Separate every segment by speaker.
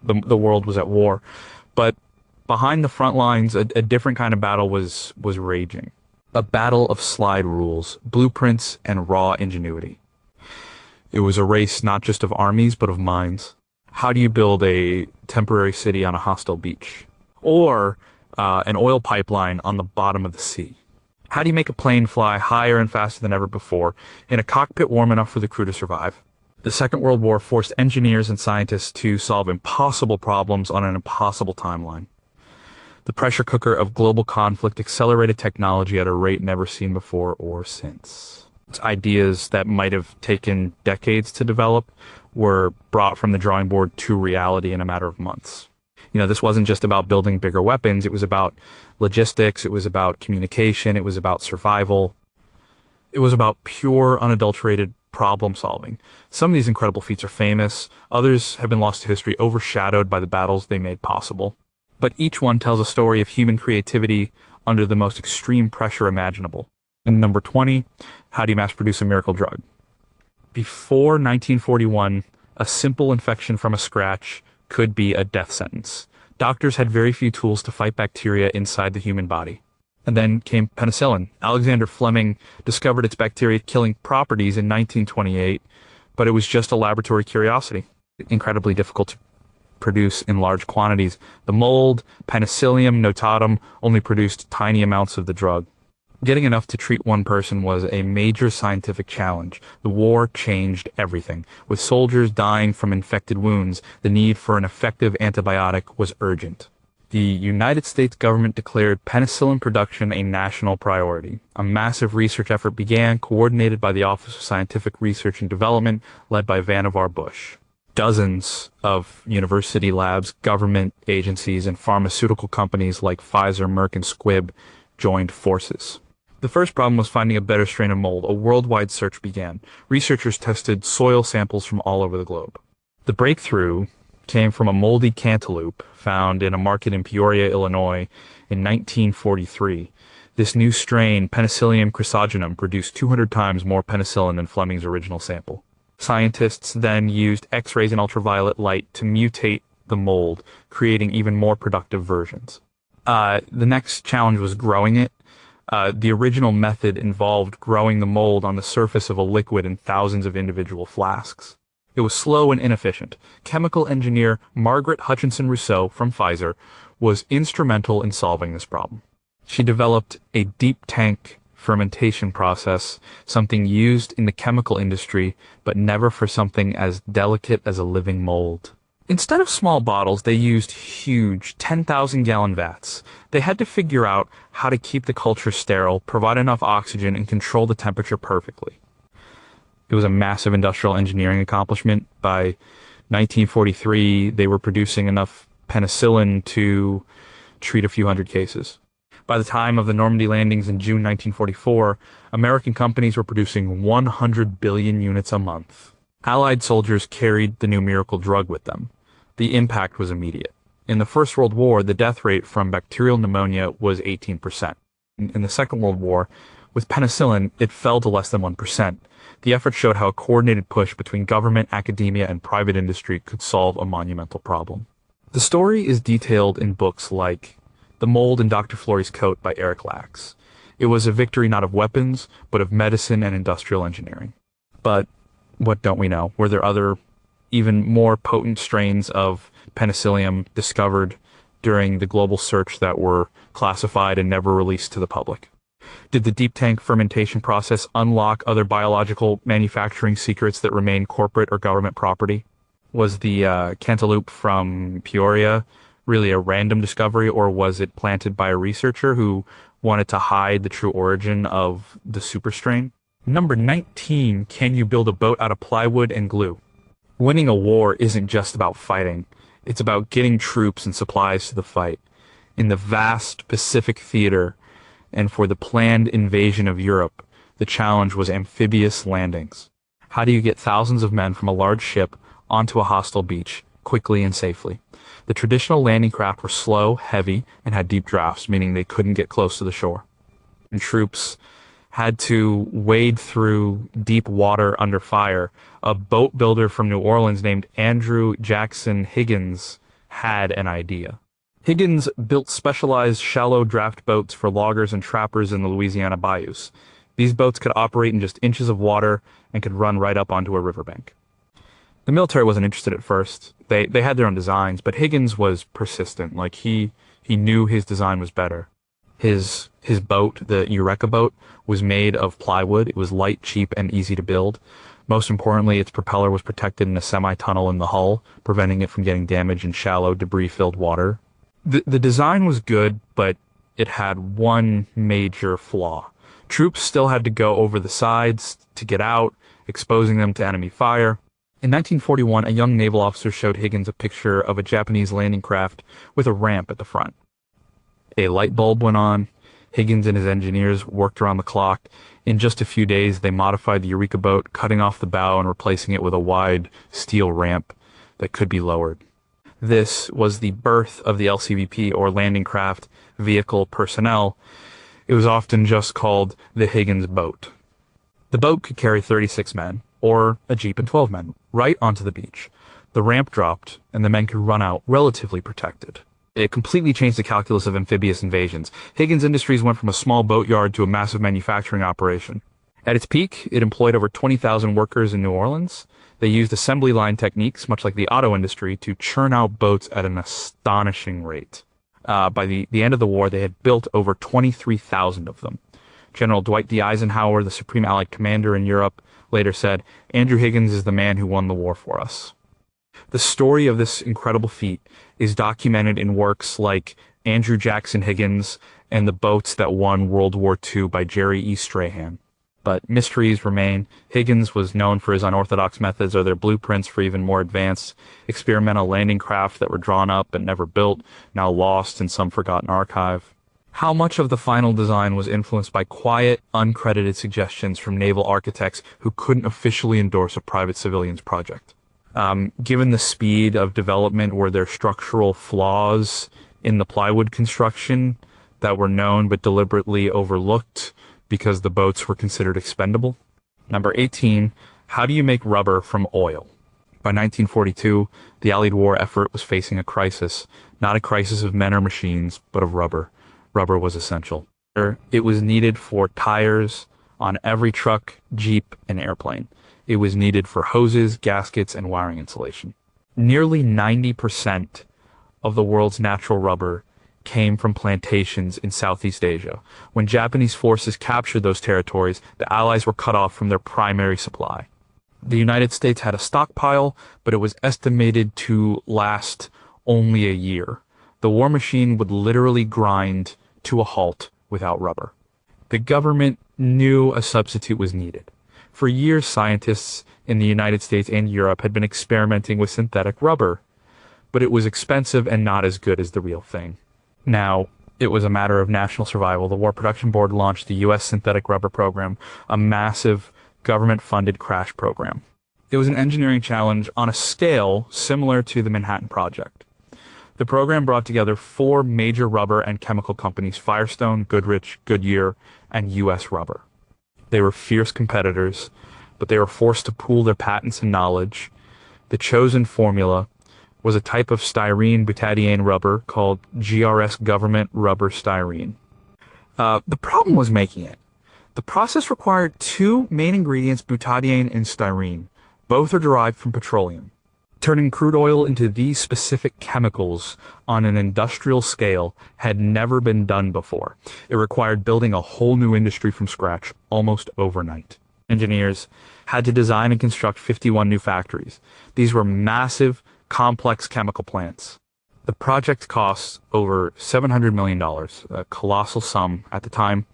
Speaker 1: the world was at war. But behind the front lines, a different kind of battle was raging. A battle of slide rules, blueprints, and raw ingenuity. It was a race not just of armies, but of minds. How do you build a temporary city on a hostile beach? Or an oil pipeline on the bottom of the sea? How do you make a plane fly higher and faster than ever before in a cockpit warm enough for the crew to survive? The Second World War forced engineers and scientists to solve impossible problems on an impossible timeline. The pressure cooker of global conflict accelerated technology at a rate never seen before or since. Ideas that might have taken decades to develop were brought from the drawing board to reality in a matter of months. This wasn't just about building bigger weapons. It was about logistics. It was about communication. It was about survival. It was about pure, unadulterated problem solving. Some of these incredible feats are famous. Others have been lost to history, overshadowed by the battles they made possible. But each one tells a story of human creativity under the most extreme pressure imaginable. And number 20, how do you mass produce a miracle drug? Before 1941, a simple infection from a scratch could be a death sentence. Doctors had very few tools to fight bacteria inside the human body. And then came penicillin. Alexander Fleming discovered its bacteria-killing properties in 1928, but it was just a laboratory curiosity. Incredibly difficult to produce in large quantities. The mold, Penicillium notatum, only produced tiny amounts of the drug. Getting enough to treat one person was a major scientific challenge. The war changed everything. With soldiers dying from infected wounds, the need for an effective antibiotic was urgent. The United States government declared penicillin production a national priority. A massive research effort began, coordinated by the Office of Scientific Research and Development, led by Vannevar Bush. Dozens of university labs, government agencies, and pharmaceutical companies like Pfizer, Merck, and Squibb joined forces. The first problem was finding a better strain of mold. A worldwide search began. Researchers tested soil samples from all over the globe. The breakthrough came from a moldy cantaloupe found in a market in Peoria, Illinois in 1943. This new strain, Penicillium chrysogenum, produced 200 times more penicillin than Fleming's original sample. Scientists then used X-rays and ultraviolet light to mutate the mold, creating even more productive versions. The next challenge was growing it. The original method involved growing the mold on the surface of a liquid in thousands of individual flasks. It was slow and inefficient. Chemical engineer Margaret Hutchinson Rousseau from Pfizer was instrumental in solving this problem. She developed a deep tank fermentation process, something used in the chemical industry, but never for something as delicate as a living mold. Instead of small bottles, they used huge 10,000-gallon vats. They had to figure out how to keep the culture sterile, provide enough oxygen, and control the temperature perfectly. It was a massive industrial engineering accomplishment. By 1943, they were producing enough penicillin to treat a few hundred cases. By the time of the Normandy landings in June 1944, American companies were producing 100 billion units a month. Allied soldiers carried the new miracle drug with them. The impact was immediate. In the First World War, the death rate from bacterial pneumonia was 18%. In the Second World War, with penicillin, it fell to less than 1%. The effort showed how a coordinated push between government, academia, and private industry could solve a monumental problem. The story is detailed in books like The Mold in Dr. Florey's Coat by Eric Lax. It was a victory not of weapons, but of medicine and industrial engineering. But what don't we know? Were there other, even more potent strains of penicillium discovered during the global search that were classified and never released to the public? Did the deep tank fermentation process unlock other biological manufacturing secrets that remain corporate or government property? Was the cantaloupe from Peoria really a random discovery, or was it planted by a researcher who wanted to hide the true origin of the super strain? Number 19, can you build a boat out of plywood and glue? Winning a war isn't just about fighting. It's about getting troops and supplies to the fight. In the vast Pacific theater, and for the planned invasion of Europe, the challenge was amphibious landings. How do you get thousands of men from a large ship onto a hostile beach, quickly and safely? The traditional landing craft were slow, heavy, and had deep drafts, meaning they couldn't get close to the shore. And troops had to wade through deep water under fire. A boat builder from New Orleans named Andrew Jackson Higgins had an idea. Higgins built specialized shallow draft boats for loggers and trappers in the Louisiana bayous. These boats could operate in just inches of water and could run right up onto a riverbank. The military wasn't interested at first. They had their own designs, but Higgins was persistent. Like he knew his design was better. His boat, the Eureka boat, was made of plywood. It was light, cheap, and easy to build. Most importantly, its propeller was protected in a semi-tunnel in the hull, preventing it from getting damaged in shallow, debris-filled water. The design was good, but it had one major flaw. Troops still had to go over the sides to get out, exposing them to enemy fire. In 1941, a young naval officer showed Higgins a picture of a Japanese landing craft with a ramp at the front. A light bulb went on. Higgins and his engineers worked around the clock. In just a few days, they modified the Eureka boat, cutting off the bow and replacing it with a wide steel ramp that could be lowered. This was the birth of the LCVP, or Landing Craft Vehicle Personnel. It was often just called the Higgins boat. The boat could carry 36 men, or a jeep and 12 men, right onto the beach. The ramp dropped, and the men could run out relatively protected. It completely changed the calculus of amphibious invasions. Higgins Industries went from a small boatyard to a massive manufacturing operation. At its peak, it employed over 20,000 workers in New Orleans. They used assembly line techniques, much like the auto industry, to churn out boats at an astonishing rate. By the end of the war, they had built over 23,000 of them. General Dwight D. Eisenhower, the Supreme Allied Commander in Europe, later said, "Andrew Higgins is the man who won the war for us." The story of this incredible feat is documented in works like Andrew Jackson Higgins and the Boats That Won World War II by Jerry E. Strahan. But mysteries remain. Higgins was known for his unorthodox methods or their blueprints for even more advanced experimental landing craft that were drawn up but never built, now lost in some forgotten archive. How much of the final design was influenced by quiet, uncredited suggestions from naval architects who couldn't officially endorse a private civilian's project? Given the speed of development, were there structural flaws in the plywood construction that were known but deliberately overlooked because the boats were considered expendable? Number 18, how do you make rubber from oil? By 1942, the Allied war effort was facing a crisis, not a crisis of men or machines, but of rubber. Rubber was essential. It was needed for tires on every truck, jeep, and airplane. It was needed for hoses, gaskets, and wiring insulation. Nearly 90% of the world's natural rubber came from plantations in Southeast Asia. When Japanese forces captured those territories, the Allies were cut off from their primary supply. The United States had a stockpile, but it was estimated to last only a year. The war machine would literally grind to a halt without rubber. The government knew a substitute was needed. For years, scientists in the United States and Europe had been experimenting with synthetic rubber, but it was expensive and not as good as the real thing. Now, it was a matter of national survival. The War Production Board launched the U.S. Synthetic Rubber Program, a massive government-funded crash program. It was an engineering challenge on a scale similar to the Manhattan Project. The program brought together 4 major rubber and chemical companies: Firestone, Goodrich, Goodyear, and U.S. Rubber. They were fierce competitors, but they were forced to pool their patents and knowledge. The chosen formula was a type of styrene butadiene rubber called GRS Government Rubber Styrene. The problem was making it. The process required 2 main ingredients, butadiene and styrene. Both are derived from petroleum. Turning crude oil into these specific chemicals on an industrial scale had never been done before. It required building a whole new industry from scratch, almost overnight. Engineers had to design and construct 51 new factories. These were massive, complex chemical plants. The project cost over $700 million, a colossal sum at the time.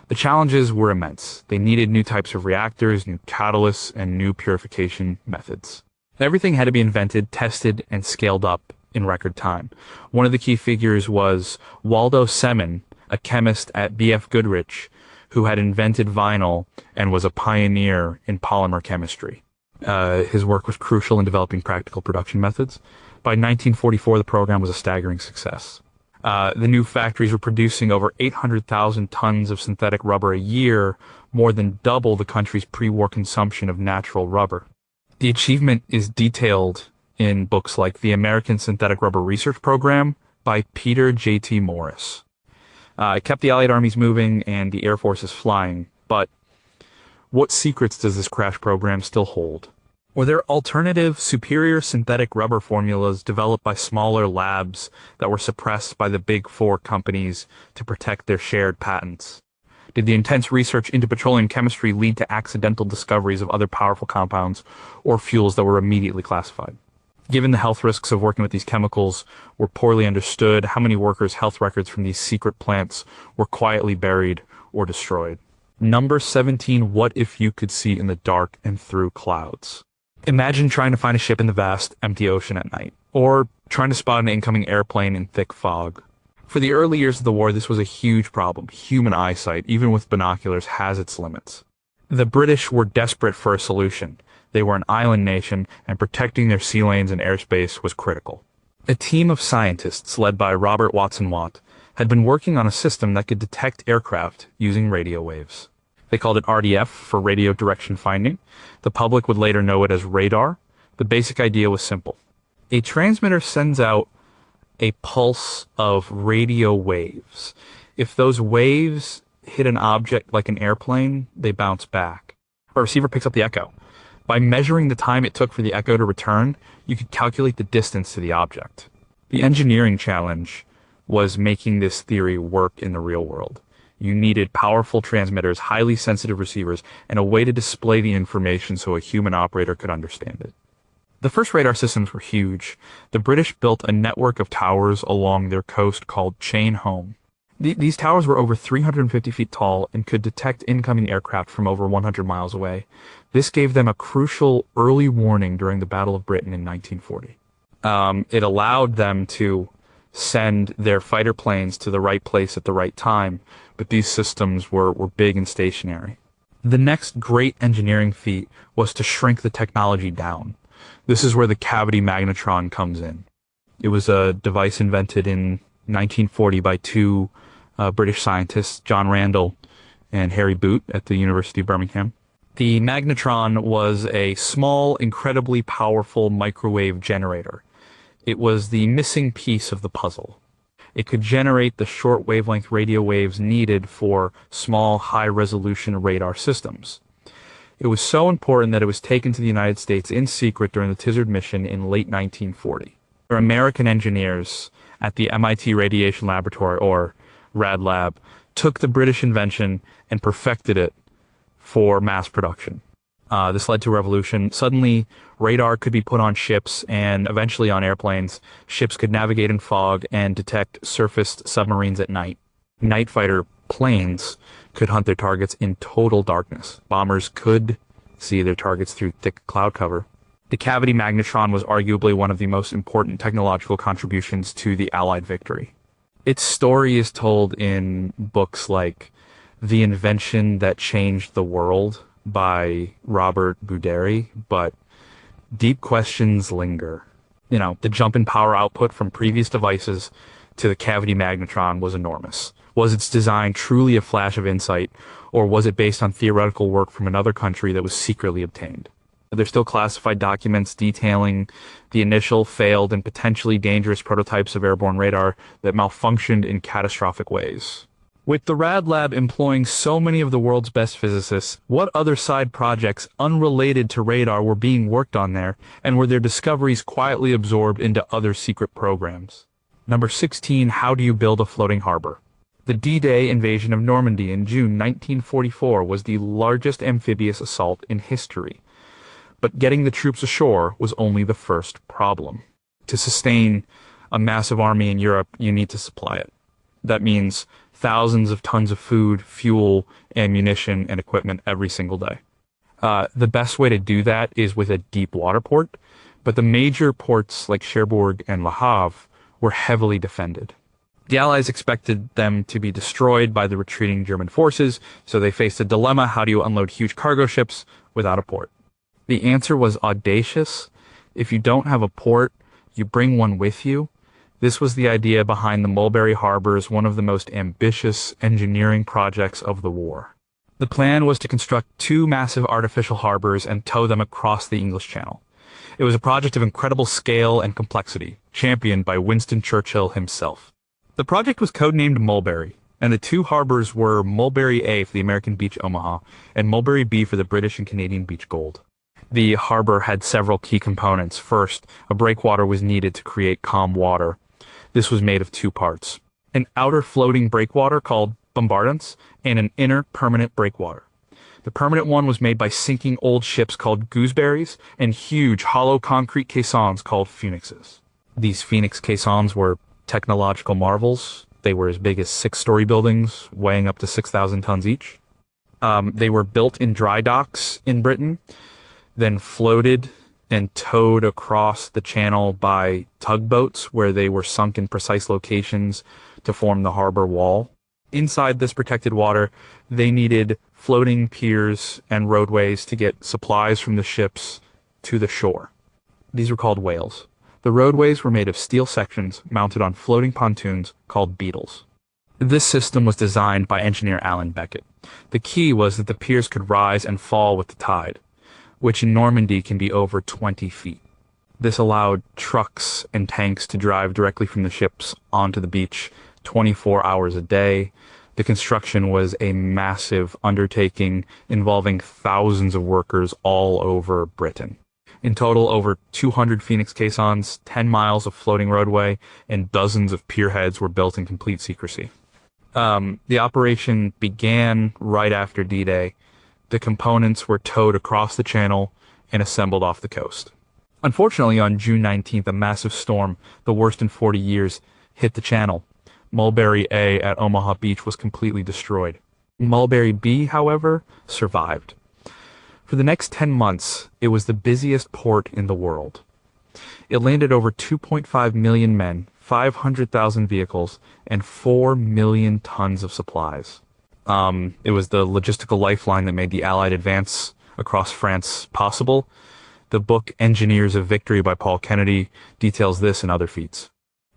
Speaker 1: The challenges were immense. They needed new types of reactors, new catalysts, and new purification methods. Everything had to be invented, tested, and scaled up in record time. One of the key figures was Waldo Semin, a chemist at B.F. Goodrich, who had invented vinyl and was a pioneer in polymer chemistry. His work was crucial in developing practical production methods. By 1944, the program was a staggering success. The new factories were producing over 800,000 tons of synthetic rubber a year, more than double the country's pre-war consumption of natural rubber. The achievement is detailed in books like The American Synthetic Rubber Research Program by Peter J.T. Morris. It kept the Allied armies moving and the Air Forces flying, but what secrets does this crash program still hold? Were there alternative, superior synthetic rubber formulas developed by smaller labs that were suppressed by the big four companies to protect their shared patents? Did the intense research into petroleum chemistry lead to accidental discoveries of other powerful compounds or fuels that were immediately classified? Given the health risks of working with these chemicals were poorly understood, how many workers' health records from these secret plants were quietly buried or destroyed? Number 17, what if you could see in the dark and through clouds? Imagine trying to find a ship in the vast, empty ocean at night, or trying to spot an incoming airplane in thick fog. For the early years of the war, this was a huge problem. Human eyesight, even with binoculars, has its limits. The British were desperate for a solution. They were an island nation, and protecting their sea lanes and airspace was critical. A team of scientists, led by Robert Watson Watt, had been working on a system that could detect aircraft using radio waves. They called it RDF for radio direction finding. The public would later know it as radar. The basic idea was simple. A transmitter sends out a pulse of radio waves. If those waves hit an object like an airplane, they bounce back. A receiver picks up the echo. By measuring the time it took for the echo to return, you could calculate the distance to the object. The engineering challenge was making this theory work in the real world. You needed powerful transmitters, highly sensitive receivers, and a way to display the information so a human operator could understand it. The first radar systems were huge. The British built a network of towers along their coast called Chain Home. These towers were over 350 feet tall and could detect incoming aircraft from over 100 miles away. This gave them a crucial early warning during the Battle of Britain in 1940. It allowed them to send their fighter planes to the right place at the right time, but these systems were big and stationary. The next great engineering feat was to shrink the technology down. This is where the cavity magnetron comes in. It was a device invented in 1940 by two British scientists, John Randall and Harry Boot at the University of Birmingham. The magnetron was a small, incredibly powerful microwave generator. It was the missing piece of the puzzle. It could generate the short wavelength radio waves needed for small, high-resolution radar systems. It was so important that it was taken to the United States in secret during the Tizard mission in late 1940. American engineers at the MIT Radiation Laboratory, or Rad Lab, took the British invention and perfected it for mass production. This led to a revolution. Suddenly, radar could be put on ships and eventually on airplanes. Ships could navigate in fog and detect surfaced submarines at night. Night fighter planes could hunt their targets in total darkness. Bombers could see their targets through thick cloud cover. The cavity magnetron was arguably one of the most important technological contributions to the Allied victory. Its story is told in books like The Invention That Changed the World by Robert Bouderi, but deep questions linger. The jump in power output from previous devices to the cavity magnetron was enormous. Was its design truly a flash of insight, or was it based on theoretical work from another country that was secretly obtained? There's still classified documents detailing the initial failed and potentially dangerous prototypes of airborne radar that malfunctioned in catastrophic ways. With the Rad Lab employing so many of the world's best physicists, what other side projects unrelated to radar were being worked on there, and were their discoveries quietly absorbed into other secret programs? Number 16, how do you build a floating harbor? The D-Day invasion of Normandy in June 1944 was the largest amphibious assault in history. But getting the troops ashore was only the first problem. To sustain a massive army in Europe, you need to supply it. That means thousands of tons of food, fuel, ammunition, and equipment every single day. The best way to do that is with a deep water port, but the major ports like Cherbourg and Le Havre were heavily defended. The Allies expected them to be destroyed by the retreating German forces, so they faced a dilemma: how do you unload huge cargo ships without a port? The answer was audacious. If you don't have a port, you bring one with you. This was the idea behind the Mulberry Harbors, one of the most ambitious engineering projects of the war. The plan was to construct two massive artificial harbors and tow them across the English Channel. It was a project of incredible scale and complexity, championed by Winston Churchill himself. The project was codenamed Mulberry, and the two harbors were Mulberry A for the American beach Omaha and Mulberry B for the British and Canadian beach Gold. The harbor had several key components. First, a breakwater was needed to create calm water. This was made of two parts: an outer floating breakwater called bombardance and an inner permanent breakwater. The permanent one was made by sinking old ships called gooseberries and huge hollow concrete caissons called phoenixes. These phoenix caissons were technological marvels. They were as big as six-story buildings, weighing up to 6,000 tons each. They were built in dry docks in Britain, then floated and towed across the channel by tugboats where they were sunk in precise locations to form the harbor wall. Inside this protected water, they needed floating piers and roadways to get supplies from the ships to the shore. These were called whales. The roadways were made of steel sections mounted on floating pontoons called beetles. This system was designed by engineer Alan Beckett. The key was that the piers could rise and fall with the tide, which in Normandy can be over 20 feet. This allowed trucks and tanks to drive directly from the ships onto the beach 24 hours a day. The construction was a massive undertaking involving thousands of workers all over Britain. In total, over 200 Phoenix caissons, 10 miles of floating roadway, and dozens of pierheads were built in complete secrecy. The operation began right after D-Day. The components were towed across the channel and assembled off the coast. Unfortunately, on June 19th, a massive storm, the worst in 40 years, hit the channel. Mulberry A at Omaha Beach was completely destroyed. Mulberry B, however, survived. For the next 10 months, it was the busiest port in the world. It landed over 2.5 million men, 500,000 vehicles, and 4 million tons of supplies. It was the logistical lifeline that made the Allied advance across France possible. The book Engineers of Victory by Paul Kennedy details this and other feats.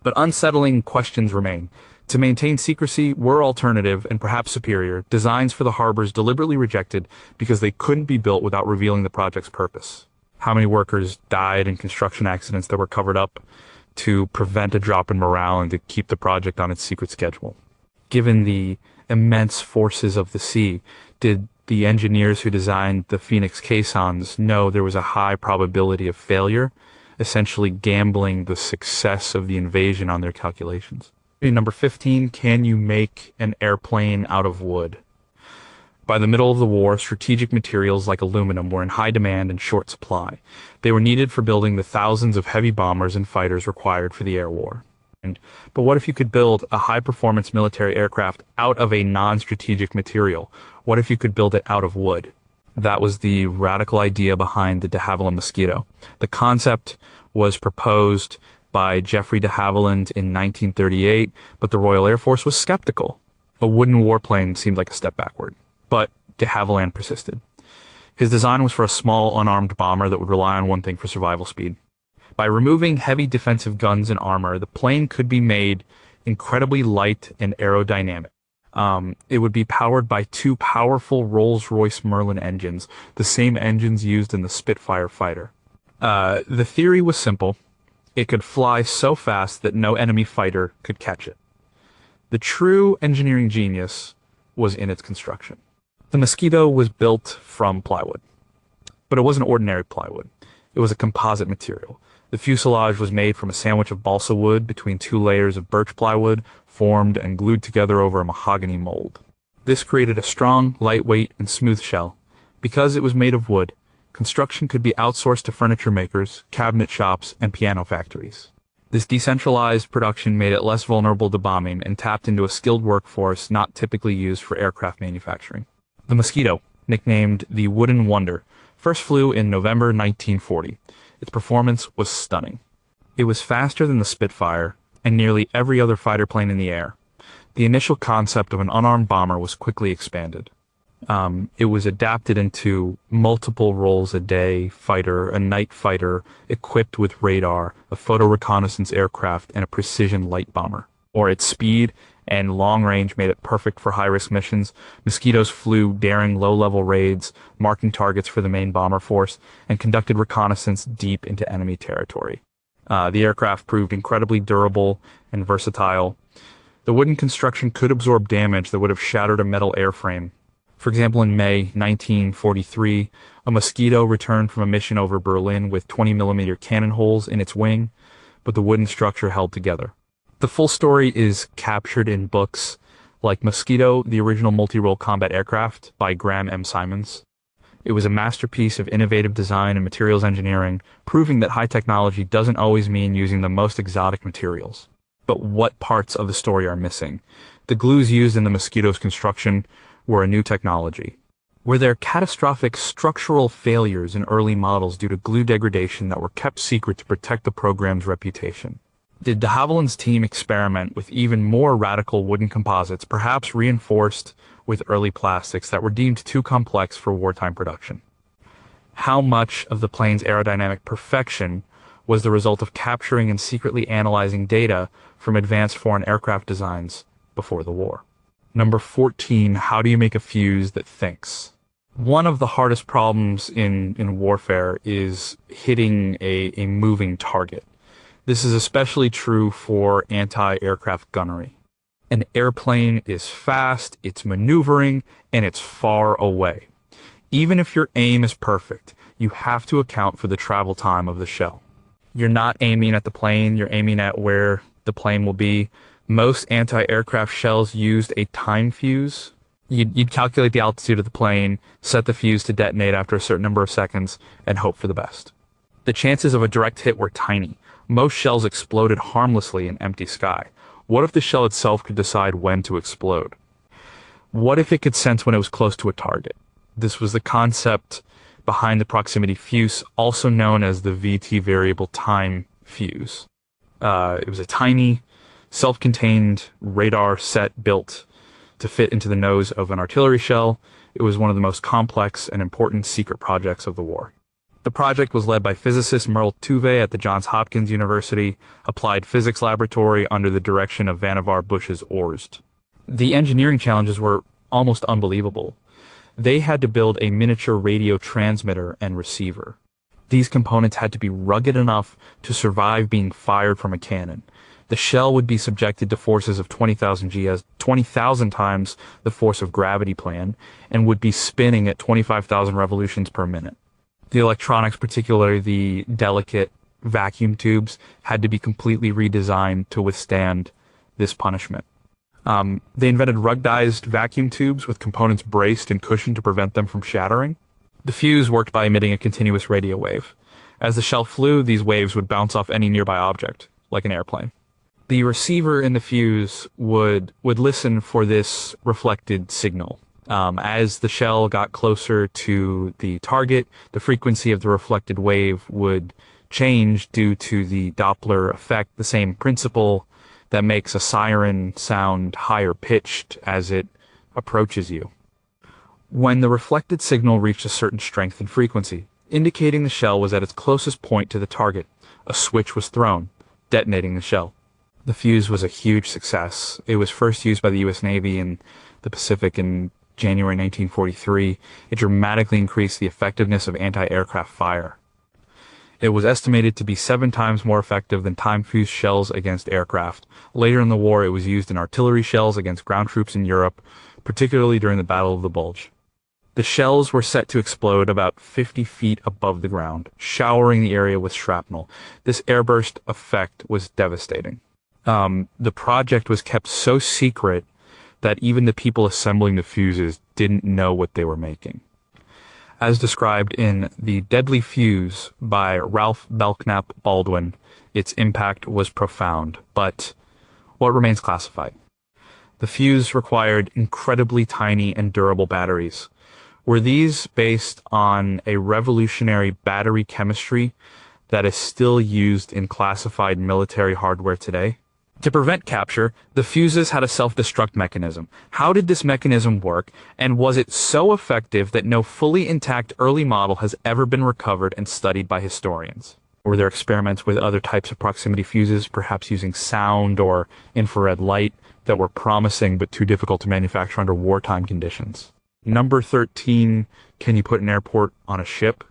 Speaker 1: But unsettling questions remain. To maintain secrecy, were alternative and perhaps superior designs for the harbors deliberately rejected because they couldn't be built without revealing the project's purpose? How many workers died in construction accidents that were covered up to prevent a drop in morale and to keep the project on its secret schedule? Given the immense forces of the sea, did the engineers who designed the Phoenix caissons know there was a high probability of failure, essentially gambling the success of the invasion on their calculations? Number 15, can you make an airplane out of wood? By the middle of the war, strategic materials like aluminum were in high demand and short supply. They were needed for building the thousands of heavy bombers and fighters required for the air war. But what if you could build a high-performance military aircraft out of a non-strategic material? What if you could build it out of wood? That was the radical idea behind the de Havilland Mosquito. The concept was proposed by Geoffrey de Havilland in 1938, but the Royal Air Force was skeptical. A wooden warplane seemed like a step backward, but de Havilland persisted. His design was for a small, unarmed bomber that would rely on one thing for survival speed. By removing heavy defensive guns and armor, the plane could be made incredibly light and aerodynamic. It would be powered by two powerful Rolls-Royce Merlin engines, the same engines used in the Spitfire fighter. The theory was simple. It could fly so fast that no enemy fighter could catch it. The true engineering genius was in its construction. The Mosquito was built from plywood, but it wasn't ordinary plywood. It was a composite material. The fuselage was made from a sandwich of balsa wood between two layers of birch plywood, formed and glued together over a mahogany mold. This created a strong, lightweight, and smooth shell. Because it was made of wood, construction could be outsourced to furniture makers, cabinet shops, and piano factories. This decentralized production made it less vulnerable to bombing and tapped into a skilled workforce not typically used for aircraft manufacturing. The Mosquito, nicknamed the Wooden Wonder, first flew in November 1940. Its performance was stunning. It was faster than the Spitfire and nearly every other fighter plane in the air. The initial concept of an unarmed bomber was quickly expanded. It was adapted into multiple roles: a day fighter, a night fighter, equipped with radar, a photo reconnaissance aircraft, and a precision light bomber. or its speed and long range made it perfect for high-risk missions. Mosquitoes flew daring low-level raids, marking targets for the main bomber force, and conducted reconnaissance deep into enemy territory. The aircraft proved incredibly durable and versatile. The wooden construction could absorb damage that would have shattered a metal airframe. For example, in May 1943, a Mosquito returned from a mission over Berlin with 20mm cannon holes in its wing, but the wooden structure held together. The full story is captured in books like Mosquito, the original multi-role combat aircraft by Graham M. Simons. It was a masterpiece of innovative design and materials engineering, proving that high technology doesn't always mean using the most exotic materials. But what parts of the story are missing? The glues used in the Mosquito's construction were a new technology. Were there catastrophic structural failures in early models due to glue degradation that were kept secret to protect the program's reputation? Did de Havilland's team experiment with even more radical wooden composites, perhaps reinforced with early plastics that were deemed too complex for wartime production? How much of the plane's aerodynamic perfection was the result of capturing and secretly analyzing data from advanced foreign aircraft designs before the war? Number 14, how do you make a fuse that thinks? One of the hardest problems in warfare is hitting a moving target. This is especially true for anti-aircraft gunnery. An airplane is fast, it's maneuvering, and it's far away. Even if your aim is perfect, you have to account for the travel time of the shell. You're not aiming at the plane, you're aiming at where the plane will be. Most anti-aircraft shells used a time fuse. You'd calculate the altitude of the plane, set the fuse to detonate after a certain number of seconds, and hope for the best. The chances of a direct hit were tiny. Most shells exploded harmlessly in empty sky. What if the shell itself could decide when to explode? What if it could sense when it was close to a target? This was the concept behind the proximity fuse, also known as the VT variable time fuse. It was a tiny, self-contained radar set built to fit into the nose of an artillery shell. It was one of the most complex and important secret projects of the war. The project was led by physicist Merle Tuve at the Johns Hopkins University Applied Physics Laboratory under the direction of Vannevar Bush's Orst. The engineering challenges were almost unbelievable. They had to build a miniature radio transmitter and receiver. These components had to be rugged enough to survive being fired from a cannon. The shell would be subjected to forces of 20,000 Gs, 20,000 times the force of gravity plan, and would be spinning at 25,000 revolutions per minute. The electronics, particularly the delicate vacuum tubes, had to be completely redesigned to withstand this punishment. They invented ruggedized vacuum tubes with components braced and cushioned to prevent them from shattering. The fuse worked by emitting a continuous radio wave. As the shell flew, these waves would bounce off any nearby object, like an airplane. The receiver in the fuse would listen for this reflected signal. As the shell got closer to the target, the frequency of the reflected wave would change due to the Doppler effect, the same principle that makes a siren sound higher pitched as it approaches you. When the reflected signal reached a certain strength and frequency, indicating the shell was at its closest point to the target, a switch was thrown, detonating the shell. The fuse was a huge success. It was first used by the U.S. Navy in the Pacific in January 1943. It dramatically increased the effectiveness of anti-aircraft fire. It was estimated to be 7 times more effective than time-fused shells against aircraft. Later in the war, it was used in artillery shells against ground troops in Europe, particularly during the Battle of the Bulge. The shells were set to explode about 50 feet above the ground, showering the area with shrapnel. This airburst effect was devastating. The project was kept so secret that even the people assembling the fuses didn't know what they were making. As described in The Deadly Fuse by Ralph Belknap Baldwin, its impact was profound, but what remains classified? The fuse required incredibly tiny and durable batteries. Were these based on a revolutionary battery chemistry that is still used in classified military hardware today? To prevent capture, the fuses had a self-destruct mechanism. How did this mechanism work, and was it so effective that no fully intact early model has ever been recovered and studied by historians? Were there experiments with other types of proximity fuses, perhaps using sound or infrared light, that were promising but too difficult to manufacture under wartime conditions? Number 13, can you put an airport on a ship?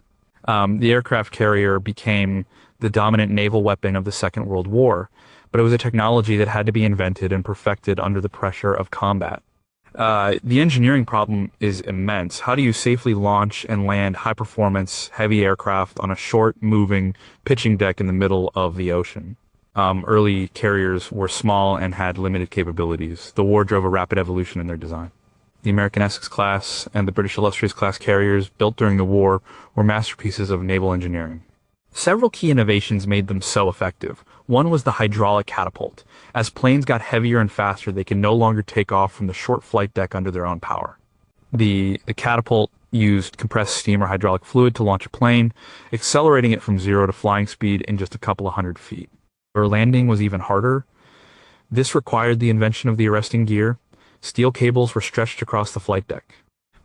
Speaker 1: The aircraft carrier became the dominant naval weapon of the Second World War, but it was a technology that had to be invented and perfected under the pressure of combat. The engineering problem is immense. How do you safely launch and land high-performance, heavy aircraft on a short, moving, pitching deck in the middle of the ocean? Early carriers were small and had limited capabilities. The war drove a rapid evolution in their design. The American Essex class and the British Illustrious class carriers built during the war were masterpieces of naval engineering. Several key innovations made them so effective. One was the hydraulic catapult. As planes got heavier and faster, they could no longer take off from the short flight deck under their own power. The catapult used compressed steam or hydraulic fluid to launch a plane, accelerating it from 0 to flying speed in just a couple of hundred feet. Where landing was even harder, this required the invention of the arresting gear. Steel cables were stretched across the flight deck.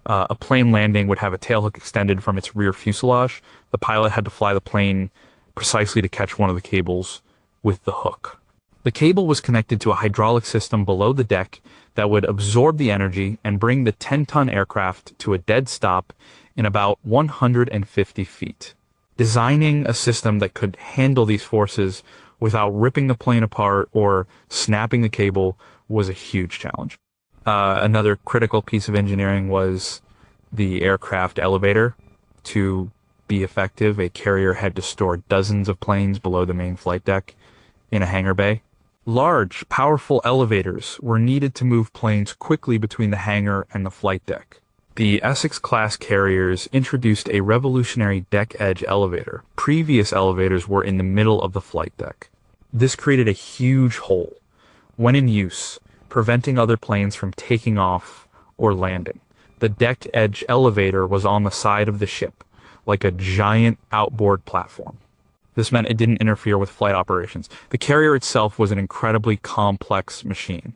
Speaker 1: A plane landing would have a tailhook extended from its rear fuselage. The pilot had to fly the plane precisely to catch one of the cables with the hook. The cable was connected to a hydraulic system below the deck that would absorb the energy and bring the 10-ton aircraft to a dead stop in about 150 feet. Designing a system that could handle these forces without ripping the plane apart or snapping the cable was a huge challenge. Another critical piece of engineering was the aircraft elevator. To be effective, a carrier had to store dozens of planes below the main flight deck in a hangar bay. Large, powerful elevators were needed to move planes quickly between the hangar and the flight deck. The Essex-class carriers introduced a revolutionary deck edge elevator. Previous elevators were in the middle of the flight deck. This created a huge hole, when in use, preventing other planes from taking off or landing. The deck edge elevator was on the side of the ship, like a giant outboard platform. This meant it didn't interfere with flight operations. The carrier itself was an incredibly complex machine.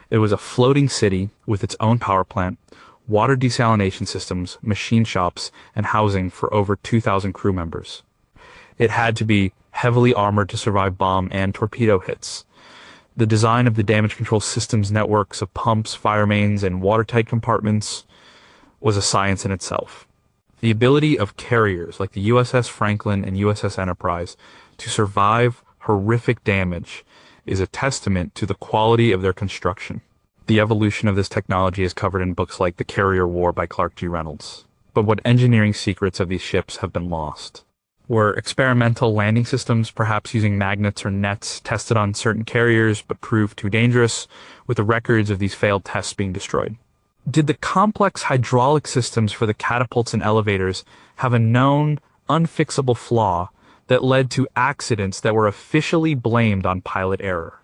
Speaker 1: It was a floating city with its own power plant, water desalination systems, machine shops, and housing for over 2,000 crew members. It had to be heavily armored to survive bomb and torpedo hits. The design of the damage control systems networks of pumps, fire mains, and watertight compartments was a science in itself. The ability of carriers like the USS Franklin and USS Enterprise to survive horrific damage is a testament to the quality of their construction. The evolution of this technology is covered in books like The Carrier War by Clark G. Reynolds. But what engineering secrets of these ships have been lost? Were experimental landing systems, perhaps using magnets or nets, tested on certain carriers but proved too dangerous, with the records of these failed tests being destroyed? Did the complex hydraulic systems for the catapults and elevators have a known, unfixable flaw that led to accidents that were officially blamed on pilot error?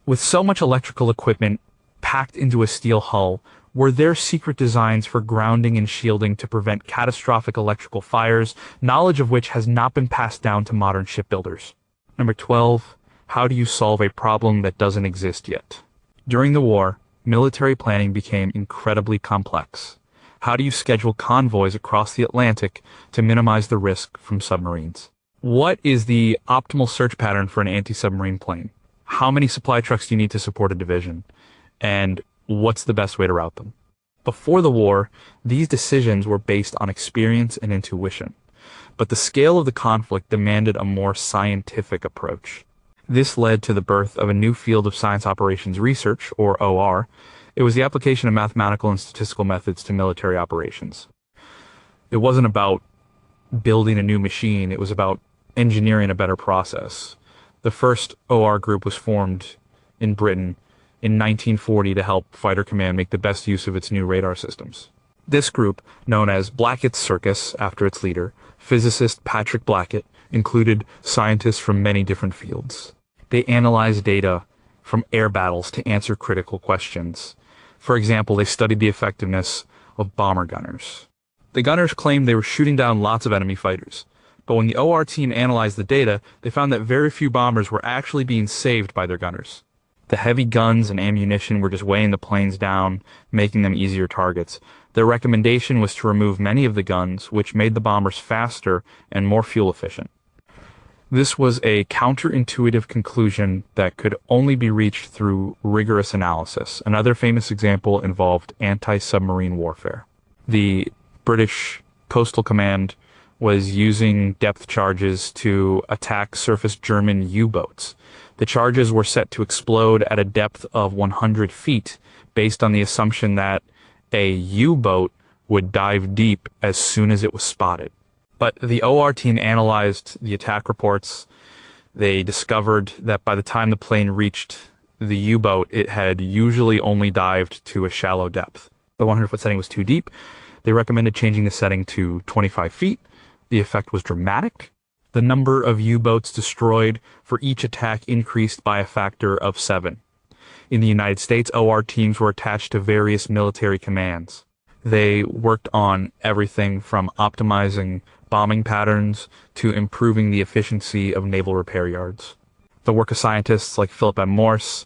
Speaker 1: With so much electrical equipment packed into a steel hull, were there secret designs for grounding and shielding to prevent catastrophic electrical fires, knowledge of which has not been passed down to modern shipbuilders? Number 12, how do you solve a problem that doesn't exist yet? During the war, military planning became incredibly complex. How do you schedule convoys across the Atlantic to minimize the risk from submarines? What is the optimal search pattern for an anti-submarine plane? How many supply trucks do you need to support a division? And what's the best way to route them? Before the war, these decisions were based on experience and intuition, but the scale of the conflict demanded a more scientific approach. This led to the birth of a new field of science operations research, or OR. It was the application of mathematical and statistical methods to military operations. It wasn't about building a new machine, it was about engineering a better process. The first OR group was formed in Britain in 1940 to help Fighter Command make the best use of its new radar systems. This group, known as Blackett's Circus after its leader, physicist Patrick Blackett, included scientists from many different fields. They analyzed data from air battles to answer critical questions. For example, they studied the effectiveness of bomber gunners. The gunners claimed they were shooting down lots of enemy fighters, but when the OR team analyzed the data, they found that very few bombers were actually being saved by their gunners. The heavy guns and ammunition were just weighing the planes down, making them easier targets. Their recommendation was to remove many of the guns, which made the bombers faster and more fuel efficient. This was a counterintuitive conclusion that could only be reached through rigorous analysis. Another famous example involved anti-submarine warfare. The British Coastal Command was using depth charges to attack surface German U-boats. The charges were set to explode at a depth of 100 feet based on the assumption that a U-boat would dive deep as soon as it was spotted. But the OR team analyzed the attack reports. They discovered that by the time the plane reached the U-boat, it had usually only dived to a shallow depth. The 100-foot setting was too deep. They recommended changing the setting to 25 feet. The effect was dramatic. The number of U-boats destroyed for each attack increased by a factor of 7. In the United States, OR teams were attached to various military commands. They worked on everything from optimizing bombing patterns to improving the efficiency of naval repair yards. The work of scientists like Philip M. Morse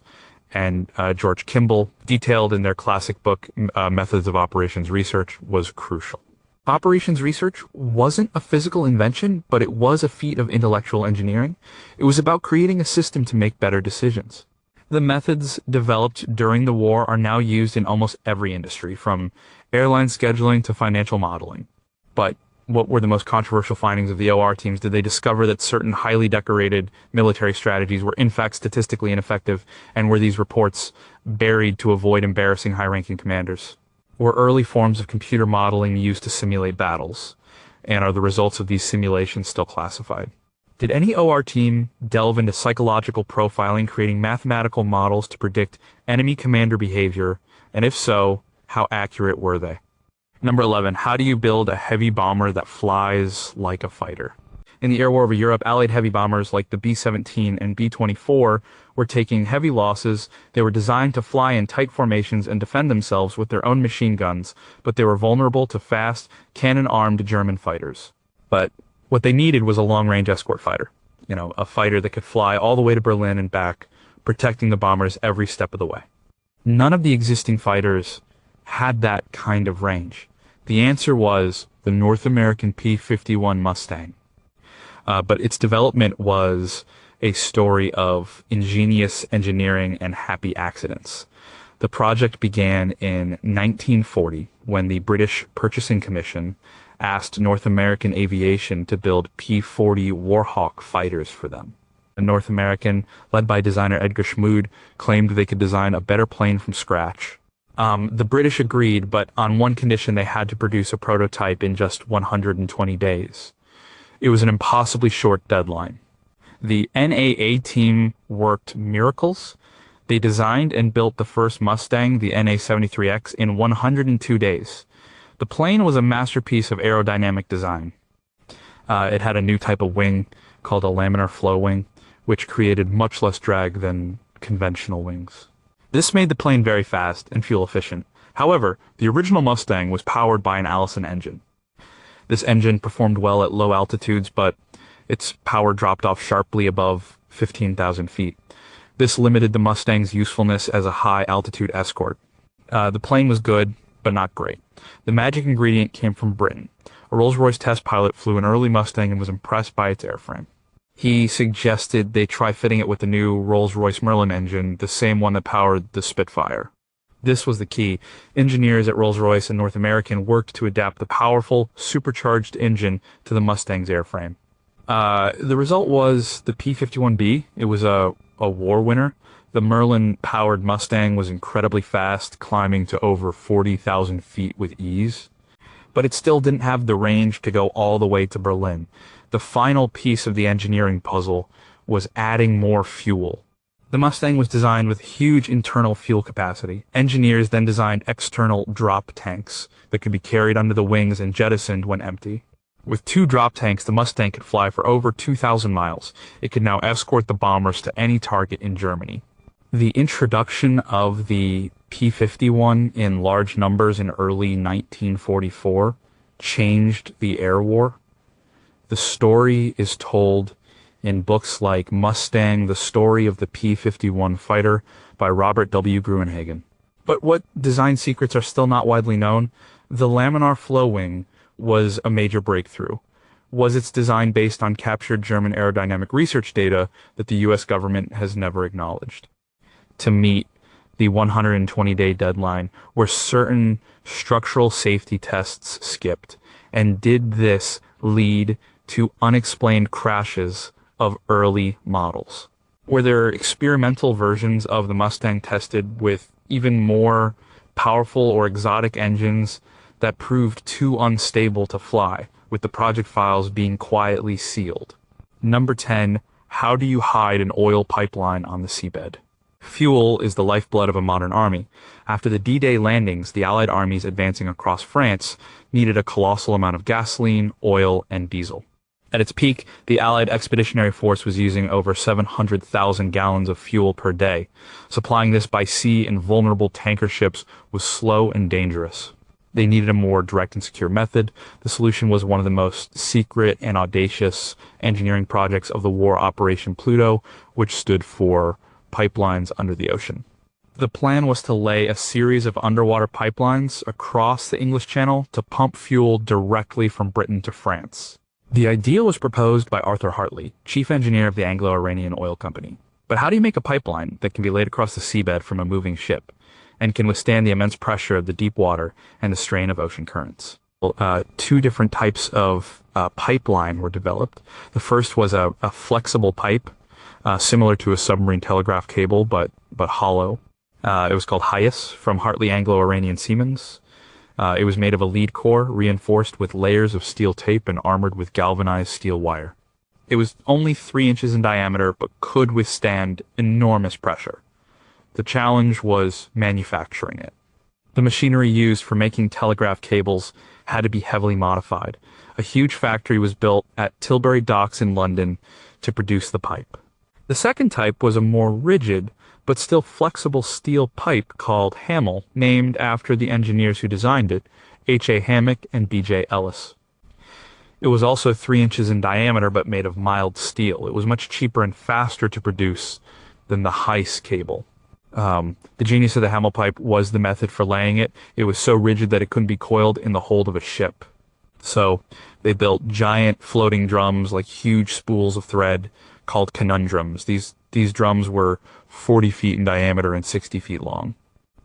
Speaker 1: and George Kimball, detailed in their classic book, Methods of Operations Research, was crucial. Operations research wasn't a physical invention, but it was a feat of intellectual engineering. It was about creating a system to make better decisions. The methods developed during the war are now used in almost every industry, from airline scheduling to financial modeling. But what were the most controversial findings of the OR teams? Did they discover that certain highly decorated military strategies were in fact statistically ineffective, and were these reports buried to avoid embarrassing high-ranking commanders? Were early forms of computer modeling used to simulate battles, and are the results of these simulations still classified? Did any OR team delve into psychological profiling, creating mathematical models to predict enemy commander behavior, and if so, how accurate were they? Number 11, how do you build a heavy bomber that flies like a fighter? In the air war over Europe, Allied heavy bombers like the B-17 and B-24 were taking heavy losses. They were designed to fly in tight formations and defend themselves with their own machine guns, but they were vulnerable to fast, cannon-armed German fighters. But what they needed was a long-range escort fighter. A fighter that could fly all the way to Berlin and back, protecting the bombers every step of the way. None of the existing fighters had that kind of range. The answer was the North American P-51 Mustang. But its development was a story of ingenious engineering and happy accidents. The project began in 1940 when the British Purchasing Commission asked North American Aviation to build P-40 Warhawk fighters for them. North American, led by designer Edgar Schmood, claimed they could design a better plane from scratch. The British agreed, but on one condition: they had to produce a prototype in just 120 days. It was an impossibly short deadline. The NAA team worked miracles. They designed and built the first Mustang, the NA-73X, in 102 days. The plane was a masterpiece of aerodynamic design. It had a new type of wing called a laminar flow wing, which created much less drag than conventional wings. This made the plane very fast and fuel efficient. However, the original Mustang was powered by an Allison engine. This engine performed well at low altitudes, but its power dropped off sharply above 15,000 feet. This limited the Mustang's usefulness as a high-altitude escort. The plane was good, but not great. The magic ingredient came from Britain. A Rolls-Royce test pilot flew an early Mustang and was impressed by its airframe. He suggested they try fitting it with the new Rolls-Royce Merlin engine, the same one that powered the Spitfire. This was the key. Engineers at Rolls-Royce and North American worked to adapt the powerful, supercharged engine to the Mustang's airframe. The result was the P-51B. It was a war winner. The Merlin-powered Mustang was incredibly fast, climbing to over 40,000 feet with ease. But it still didn't have the range to go all the way to Berlin. The final piece of the engineering puzzle was adding more fuel. The Mustang was designed with huge internal fuel capacity. Engineers then designed external drop tanks that could be carried under the wings and jettisoned when empty. With 2 drop tanks, the Mustang could fly for over 2,000 miles. It could now escort the bombers to any target in Germany. The introduction of the P-51 in large numbers in early 1944 changed the air war. The story is told in books like Mustang, The Story of the P-51 Fighter by Robert W. Gruenhagen. But what design secrets are still not widely known? The laminar flow wing was a major breakthrough. Was its design based on captured German aerodynamic research data that the US government has never acknowledged? To meet the 120-day deadline, were certain structural safety tests skipped? And did this lead to unexplained crashes of early models? Were there experimental versions of the Mustang tested with even more powerful or exotic engines that proved too unstable to fly, with the project files being quietly sealed? Number 10, how do you hide an oil pipeline on the seabed? Fuel is the lifeblood of a modern army. After the D-Day landings, the Allied armies advancing across France needed a colossal amount of gasoline, oil, and diesel. At its peak, the Allied Expeditionary Force was using over 700,000 gallons of fuel per day. Supplying this by sea in vulnerable tanker ships was slow and dangerous. They needed a more direct and secure method. The solution was one of the most secret and audacious engineering projects of the war, Operation Pluto, which stood for pipelines under the ocean. The plan was to lay a series of underwater pipelines across the English Channel to pump fuel directly from Britain to France. The idea was proposed by Arthur Hartley, chief engineer of the Anglo-Iranian Oil Company. But how do you make a pipeline that can be laid across the seabed from a moving ship and can withstand the immense pressure of the deep water and the strain of ocean currents? Two different types of pipeline were developed. The first was a flexible pipe, similar to a submarine telegraph cable, but hollow. It was called Hyas, from Hartley Anglo-Iranian Siemens. It was made of a lead core, reinforced with layers of steel tape and armored with galvanized steel wire. It was only 3 inches in diameter, but could withstand enormous pressure. The challenge was manufacturing it. The machinery used for making telegraph cables had to be heavily modified. A huge factory was built at Tilbury Docks in London to produce the pipe. The second type was a more rigid, but still flexible steel pipe called Hamel, named after the engineers who designed it, H.A. Hammock and B.J. Ellis. It was also 3 inches in diameter, but made of mild steel. It was much cheaper and faster to produce than the Heiss cable. The genius of the Hamel pipe was the method for laying it. It was so rigid that it couldn't be coiled in the hold of a ship. So they built giant floating drums, like huge spools of thread, called conundrums. These drums were 40 feet in diameter and 60 feet long.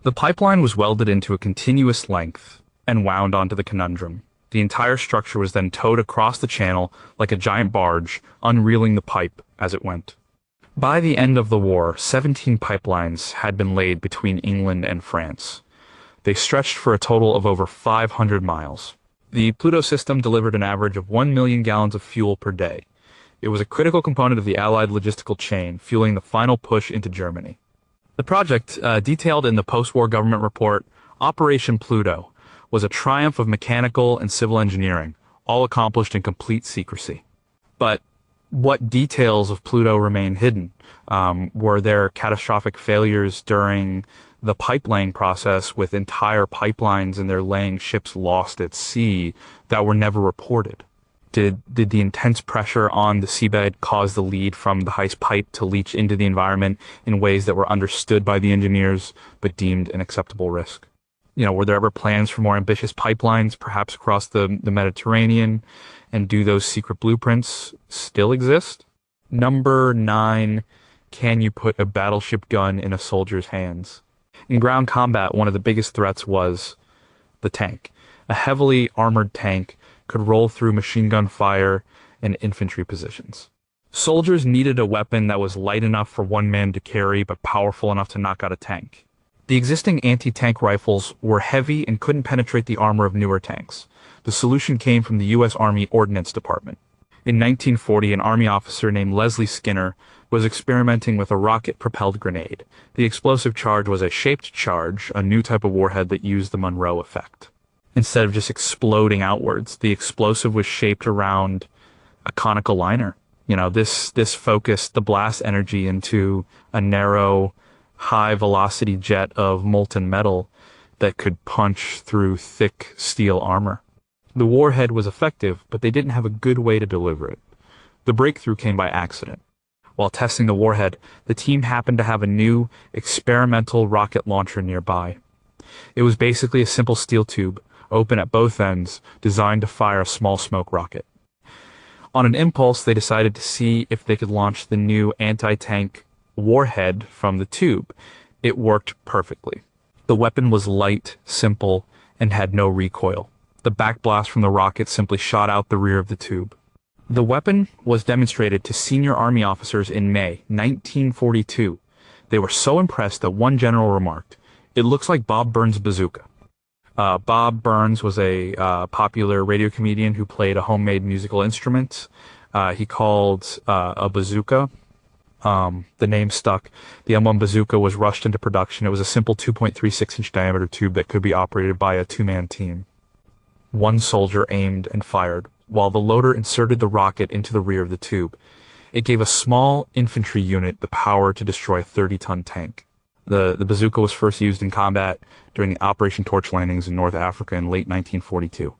Speaker 1: The pipeline was welded into a continuous length and wound onto the conundrum. The entire structure was then towed across the channel like a giant barge, unreeling the pipe as it went. By the end of the war, 17 pipelines had been laid between England and France. They stretched for a total of over 500 miles. The Pluto system delivered an average of 1 million gallons of fuel per day. It was a critical component of the Allied logistical chain, fueling the final push into Germany. The project, detailed in the post-war government report, Operation Pluto, was a triumph of mechanical and civil engineering, all accomplished in complete secrecy. But what details of Pluto remain hidden? Were there catastrophic failures during the pipelaying process, with entire pipelines and their laying ships lost at sea that were never reported? Did the intense pressure on the seabed cause the lead from the Heiss pipe to leach into the environment in ways that were understood by the engineers but deemed an acceptable risk? Were there ever plans for more ambitious pipelines, perhaps across the Mediterranean? And do those secret blueprints still exist? Number 9, can you put a battleship gun in a soldier's hands? In ground combat, one of the biggest threats was the tank. A heavily armored tank could roll through machine gun fire and infantry positions. Soldiers needed a weapon that was light enough for one man to carry, but powerful enough to knock out a tank. The existing anti-tank rifles were heavy and couldn't penetrate the armor of newer tanks. The solution came from the U.S. Army Ordnance Department. In 1940, an Army officer named Leslie Skinner was experimenting with a rocket-propelled grenade. The explosive charge was a shaped charge, a new type of warhead that used the Monroe effect. Instead of just exploding outwards, the explosive was shaped around a conical liner. This focused the blast energy into a narrow, high-velocity jet of molten metal that could punch through thick steel armor. The warhead was effective, but they didn't have a good way to deliver it. The breakthrough came by accident. While testing the warhead, the team happened to have a new, experimental rocket launcher nearby. It was basically a simple steel tube, open at both ends, designed to fire a small smoke rocket. On an impulse, they decided to see if they could launch the new anti-tank warhead from the tube. It worked perfectly. The weapon was light, simple, and had no recoil. The backblast from the rocket simply shot out the rear of the tube. The weapon was demonstrated to senior Army officers in May 1942. They were so impressed that one general remarked, "It looks like Bob Burns' bazooka." Bob Burns was a popular radio comedian who played a homemade musical instrument. He called a bazooka. The name stuck. The M1 bazooka was rushed into production. It was a simple 2.36-inch diameter tube that could be operated by a two-man team. One soldier aimed and fired, while the loader inserted the rocket into the rear of the tube. It gave a small infantry unit the power to destroy a 30-ton tank. The bazooka was first used in combat during the Operation Torch landings in North Africa in late 1942.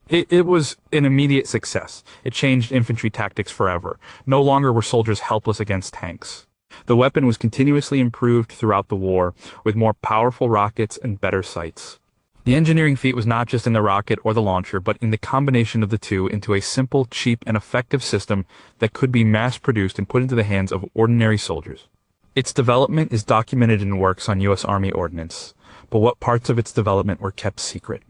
Speaker 1: It was an immediate success. It changed infantry tactics forever. No longer were soldiers helpless against tanks. The weapon was continuously improved throughout the war, with more powerful rockets and better sights. The engineering feat was not just in the rocket or the launcher, but in the combination of the two into a simple, cheap, and effective system that could be mass-produced and put into the hands of ordinary soldiers. Its development is documented in works on U.S. Army ordnance, but what parts of its development were kept secret?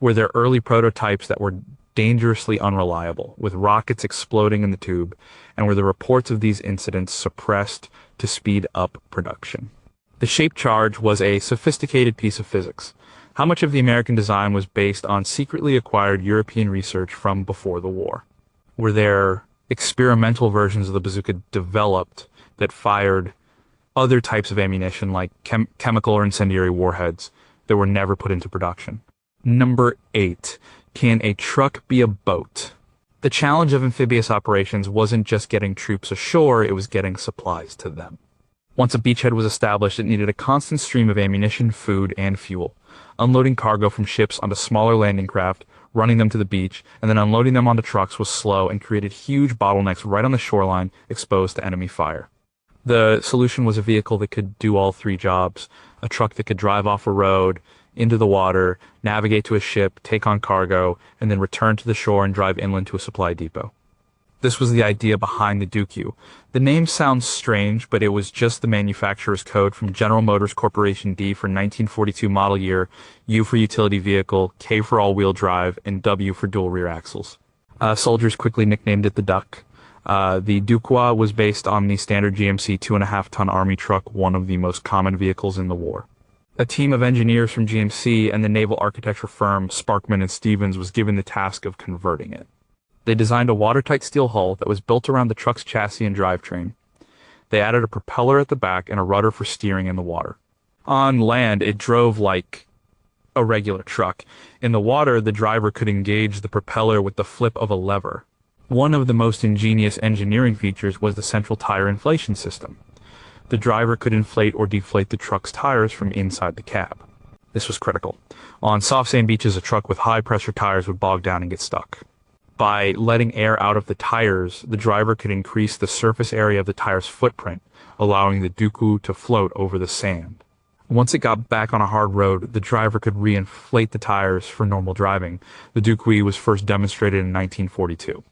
Speaker 1: Were there early prototypes that were dangerously unreliable, with rockets exploding in the tube, and were the reports of these incidents suppressed to speed up production? The shaped charge was a sophisticated piece of physics. How much of the American design was based on secretly acquired European research from before the war? Were there experimental versions of the bazooka developed that fired other types of ammunition like chemical or incendiary warheads that were never put into production? Number 8. Can a truck be a boat? The challenge of amphibious operations wasn't just getting troops ashore, it was getting supplies to them. Once a beachhead was established, it needed a constant stream of ammunition, food, and fuel. Unloading cargo from ships onto smaller landing craft, running them to the beach, and then unloading them onto trucks was slow and created huge bottlenecks right on the shoreline, exposed to enemy fire. The solution was a vehicle that could do all three jobs: a truck that could drive off a road, into the water, navigate to a ship, take on cargo, and then return to the shore and drive inland to a supply depot. This was the idea behind the Duku. The name sounds strange, but it was just the manufacturer's code from General Motors Corporation D for 1942 model year, U for utility vehicle, K for all-wheel drive, and W for dual rear axles. Soldiers quickly nicknamed it the Duck. The Dukwa was based on the standard GMC 2.5-ton Army truck, one of the most common vehicles in the war. A team of engineers from GMC and the naval architecture firm Sparkman and Stevens was given the task of converting it. They designed a watertight steel hull that was built around the truck's chassis and drivetrain. They added a propeller at the back and a rudder for steering in the water. On land, it drove like a regular truck. In the water, the driver could engage the propeller with the flip of a lever. One of the most ingenious engineering features was the central tire inflation system. The driver could inflate or deflate the truck's tires from inside the cab. This was critical. On soft sand beaches, a truck with high-pressure tires would bog down and get stuck. By letting air out of the tires, the driver could increase the surface area of the tire's footprint, allowing the Duku to float over the sand. Once it got back on a hard road, the driver could re-inflate the tires for normal driving. The Dukui was first demonstrated in 1942.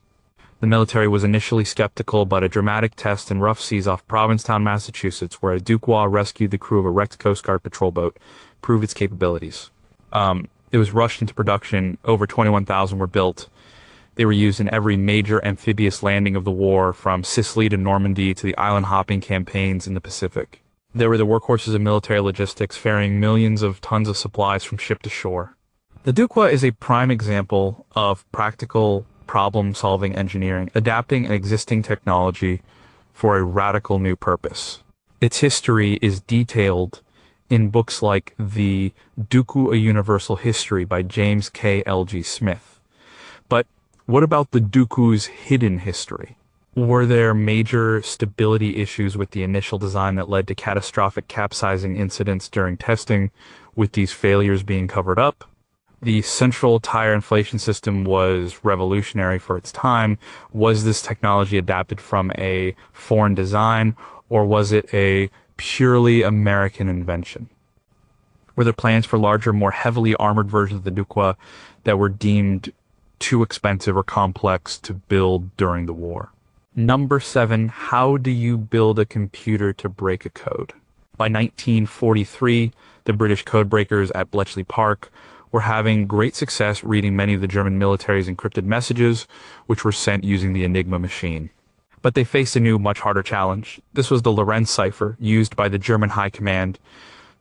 Speaker 1: The military was initially skeptical, but a dramatic test in rough seas off Provincetown, Massachusetts, where a Dukwa rescued the crew of a wrecked Coast Guard patrol boat, proved its capabilities. It was rushed into production. Over 21,000 were built. They were used in every major amphibious landing of the war, from Sicily to Normandy to the island-hopping campaigns in the Pacific. They were the workhorses of military logistics, ferrying millions of tons of supplies from ship to shore. The Dukwa is a prime example of practical problem-solving engineering, adapting an existing technology for a radical new purpose. Its history is detailed in books like The Duku: A Universal History by James K. L.G. Smith. But what about the Duku's hidden history? Were there major stability issues with the initial design that led to catastrophic capsizing incidents during testing, with these failures being covered up? The central tire inflation system was revolutionary for its time. Was this technology adapted from a foreign design, or was it a purely American invention? Were there plans for larger, more heavily armored versions of the Dukwa that were deemed too expensive or complex to build during the war. Number 7, how do you build a computer to break a code? By 1943, the British codebreakers at Bletchley Park were having great success reading many of the German military's encrypted messages, which were sent using the Enigma machine. But they faced a new, much harder challenge. This was the Lorenz cipher, used by the German High Command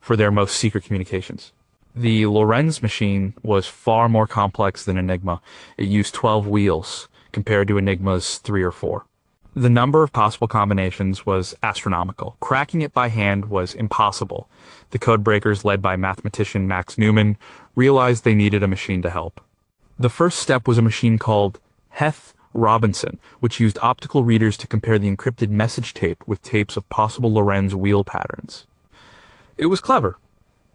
Speaker 1: for their most secret communications. The Lorenz machine was far more complex than Enigma. It used 12 wheels, compared to Enigma's 3 or 4. The number of possible combinations was astronomical. Cracking it by hand was impossible. The codebreakers, led by mathematician Max Newman, realized they needed a machine to help. The first step was a machine called Heth Robinson, which used optical readers to compare the encrypted message tape with tapes of possible Lorenz wheel patterns. It was clever,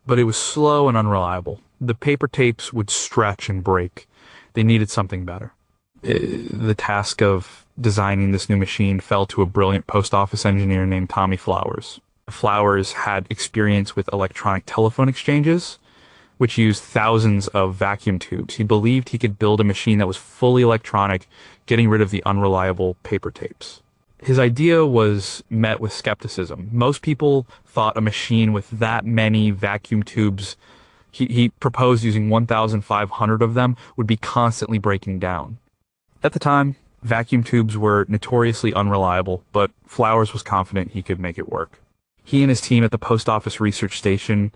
Speaker 1: but it was slow and unreliable. The paper tapes would stretch and break. They needed something better. The task of designing this new machine fell to a brilliant post office engineer named Tommy Flowers. Flowers had experience with electronic telephone exchanges, which used thousands of vacuum tubes. He believed he could build a machine that was fully electronic, getting rid of the unreliable paper tapes. His idea was met with skepticism. Most people thought a machine with that many vacuum tubes, he proposed using 1,500 of them, would be constantly breaking down. At the time, vacuum tubes were notoriously unreliable, but Flowers was confident he could make it work. He and his team at the Post Office Research Station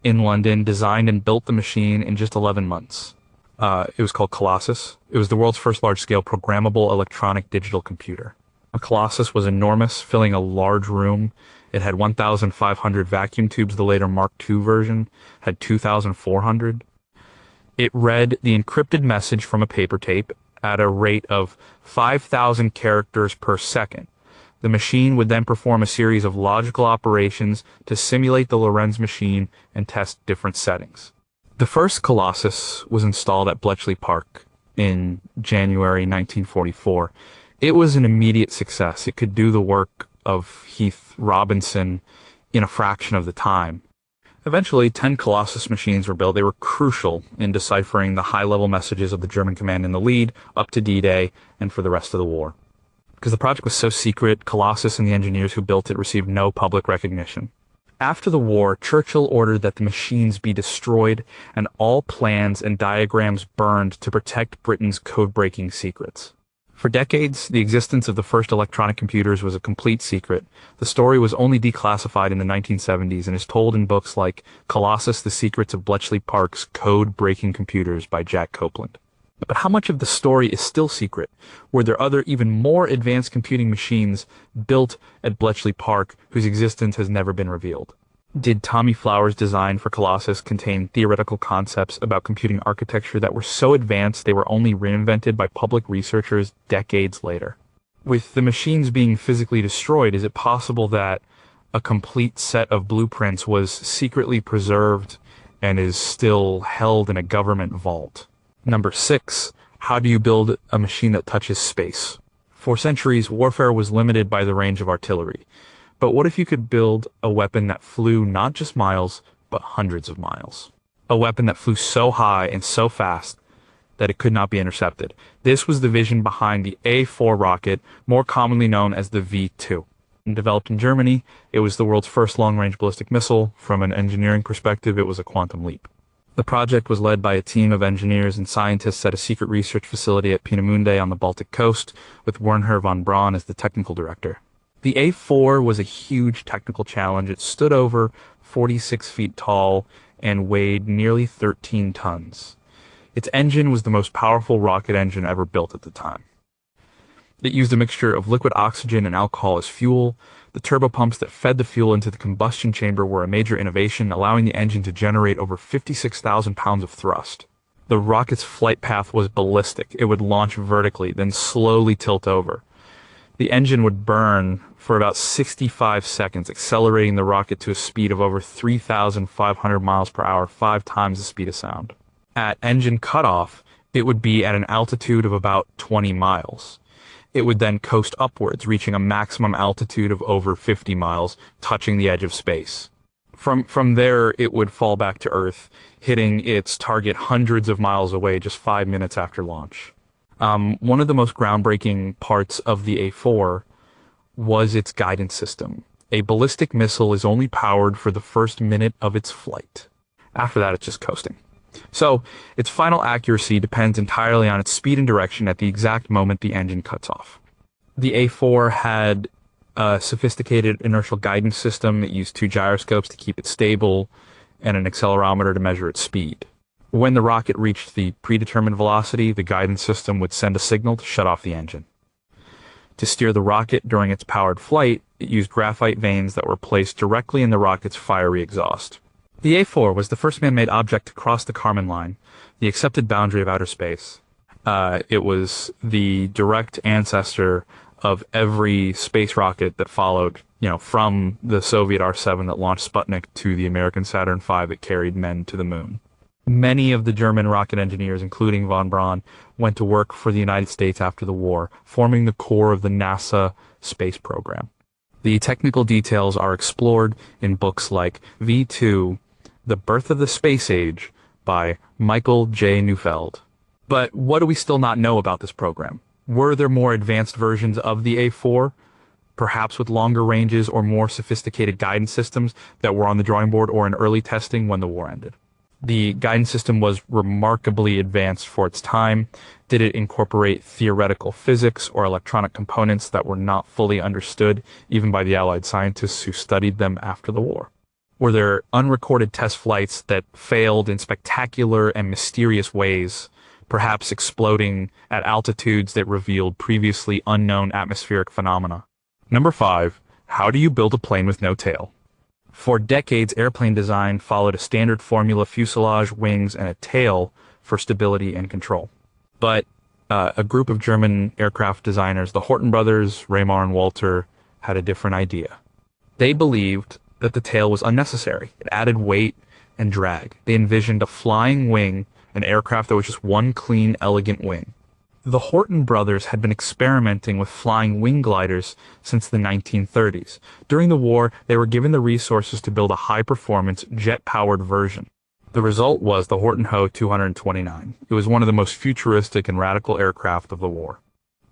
Speaker 1: in London designed and built the machine in just 11 months. It was called Colossus. It was the world's first large-scale programmable electronic digital computer. A Colossus was enormous, filling a large room. It had 1,500 vacuum tubes. The later Mark II version had 2,400. It read the encrypted message from a paper tape at a rate of 5,000 characters per second. The machine would then perform a series of logical operations to simulate the Lorenz machine and test different settings. The first Colossus was installed at Bletchley Park in January 1944. It was an immediate success. It could do the work of Heth Robinson in a fraction of the time. Eventually, 10 Colossus machines were built. They were crucial in deciphering the high-level messages of the German command in the lead up to D-Day and for the rest of the war. Because the project was so secret, Colossus and the engineers who built it received no public recognition. After the war, Churchill ordered that the machines be destroyed and all plans and diagrams burned to protect Britain's code-breaking secrets. For decades, the existence of the first electronic computers was a complete secret. The story was only declassified in the 1970s and is told in books like Colossus: The Secrets of Bletchley Park's Code-Breaking Computers by Jack Copeland. But how much of the story is still secret? Were there other, even more advanced computing machines built at Bletchley Park whose existence has never been revealed? Did Tommy Flowers' design for Colossus contain theoretical concepts about computing architecture that were so advanced they were only reinvented by public researchers decades later? With the machines being physically destroyed, is it possible that a complete set of blueprints was secretly preserved and is still held in a government vault? Number 6, how do you build a machine that touches space? For centuries, warfare was limited by the range of artillery. But what if you could build a weapon that flew not just miles, but hundreds of miles? A weapon that flew so high and so fast that it could not be intercepted. This was the vision behind the A4 rocket, more commonly known as the V2. Developed in Germany, it was the world's first long-range ballistic missile. From an engineering perspective, it was a quantum leap. The project was led by a team of engineers and scientists at a secret research facility at Peenemünde on the Baltic coast, with Wernher von Braun as the technical director. The A4 was a huge technical challenge. It stood over 46 feet tall and weighed nearly 13 tons. Its engine was the most powerful rocket engine ever built at the time. It used a mixture of liquid oxygen and alcohol as fuel. The turbopumps that fed the fuel into the combustion chamber were a major innovation, allowing the engine to generate over 56,000 pounds of thrust. The rocket's flight path was ballistic. It would launch vertically, then slowly tilt over. The engine would burn for about 65 seconds, accelerating the rocket to a speed of over 3,500 miles per hour, 5 times the speed of sound. At engine cutoff, it would be at an altitude of about 20 miles. It would then coast upwards, reaching a maximum altitude of over 50 miles, touching the edge of space. From there, it would fall back to Earth, hitting its target hundreds of miles away just 5 minutes after launch. One of the most groundbreaking parts of the A4 was its guidance system. A ballistic missile is only powered for the first minute of its flight. After that, it's just coasting. So, its final accuracy depends entirely on its speed and direction at the exact moment the engine cuts off. The A4 had a sophisticated inertial guidance system. It used two gyroscopes to keep it stable and an accelerometer to measure its speed. When the rocket reached the predetermined velocity, the guidance system would send a signal to shut off the engine. To steer the rocket during its powered flight, it used graphite vanes that were placed directly in the rocket's fiery exhaust. The A4 was the first man-made object to cross the Kármán line, the accepted boundary of outer space. It was the direct ancestor of every space rocket that followed, from the Soviet R-7 that launched Sputnik to the American Saturn V that carried men to the moon. Many of the German rocket engineers, including von Braun, went to work for the United States after the war, forming the core of the NASA space program. The technical details are explored in books like V2, The Birth of the Space Age by Michael J. Neufeld. But what do we still not know about this program? Were there more advanced versions of the A4, perhaps with longer ranges or more sophisticated guidance systems that were on the drawing board or in early testing when the war ended? The guidance system was remarkably advanced for its time. Did it incorporate theoretical physics or electronic components that were not fully understood even by the Allied scientists who studied them after the war? Were there unrecorded test flights that failed in spectacular and mysterious ways, perhaps exploding at altitudes that revealed previously unknown atmospheric phenomena? Number 5. How do you build a plane with no tail? For decades, airplane design followed a standard formula: fuselage, wings, and a tail for stability and control. But a group of German aircraft designers, the Horten brothers, Reymar and Walter, had a different idea. They believed that the tail was unnecessary. It added weight and drag. They envisioned a flying wing, an aircraft that was just one clean, elegant wing. The Horten brothers had been experimenting with flying wing gliders since the 1930s. During the war, they were given the resources to build a high-performance, jet-powered version. The result was the Horten Ho 229. It was one of the most futuristic and radical aircraft of the war.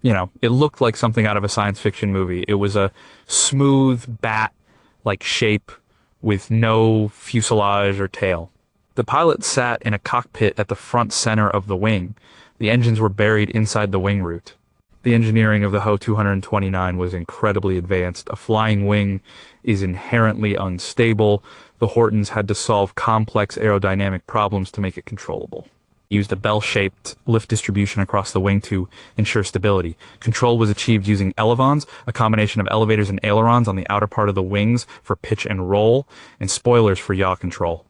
Speaker 1: It looked like something out of a science fiction movie. It was a smooth, bat-like shape with no fuselage or tail. The pilot sat in a cockpit at the front center of the wing. The engines were buried inside the wing root. The engineering of the Ho 229 was incredibly advanced. A flying wing is inherently unstable. The Hortens had to solve complex aerodynamic problems to make it controllable. They used a bell-shaped lift distribution across the wing to ensure stability. Control was achieved using elevons, a combination of elevators and ailerons on the outer part of the wings for pitch and roll, and spoilers for yaw control.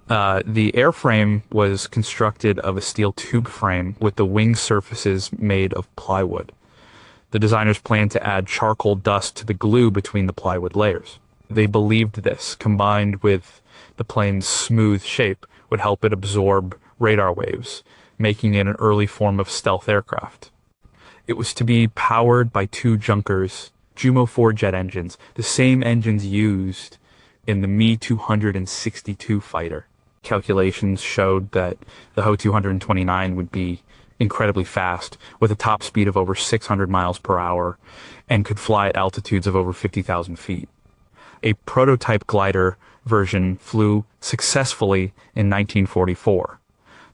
Speaker 1: The airframe was constructed of a steel tube frame with the wing surfaces made of plywood. The designers planned to add charcoal dust to the glue between the plywood layers. They believed this, combined with the plane's smooth shape, would help it absorb radar waves, making it an early form of stealth aircraft. It was to be powered by two Junkers, Jumo 4 jet engines, the same engines used in the Me-262 fighter. Calculations showed that the Ho 229 would be incredibly fast, with a top speed of over 600 miles per hour, and could fly at altitudes of over 50,000 feet. A prototype glider version flew successfully in 1944.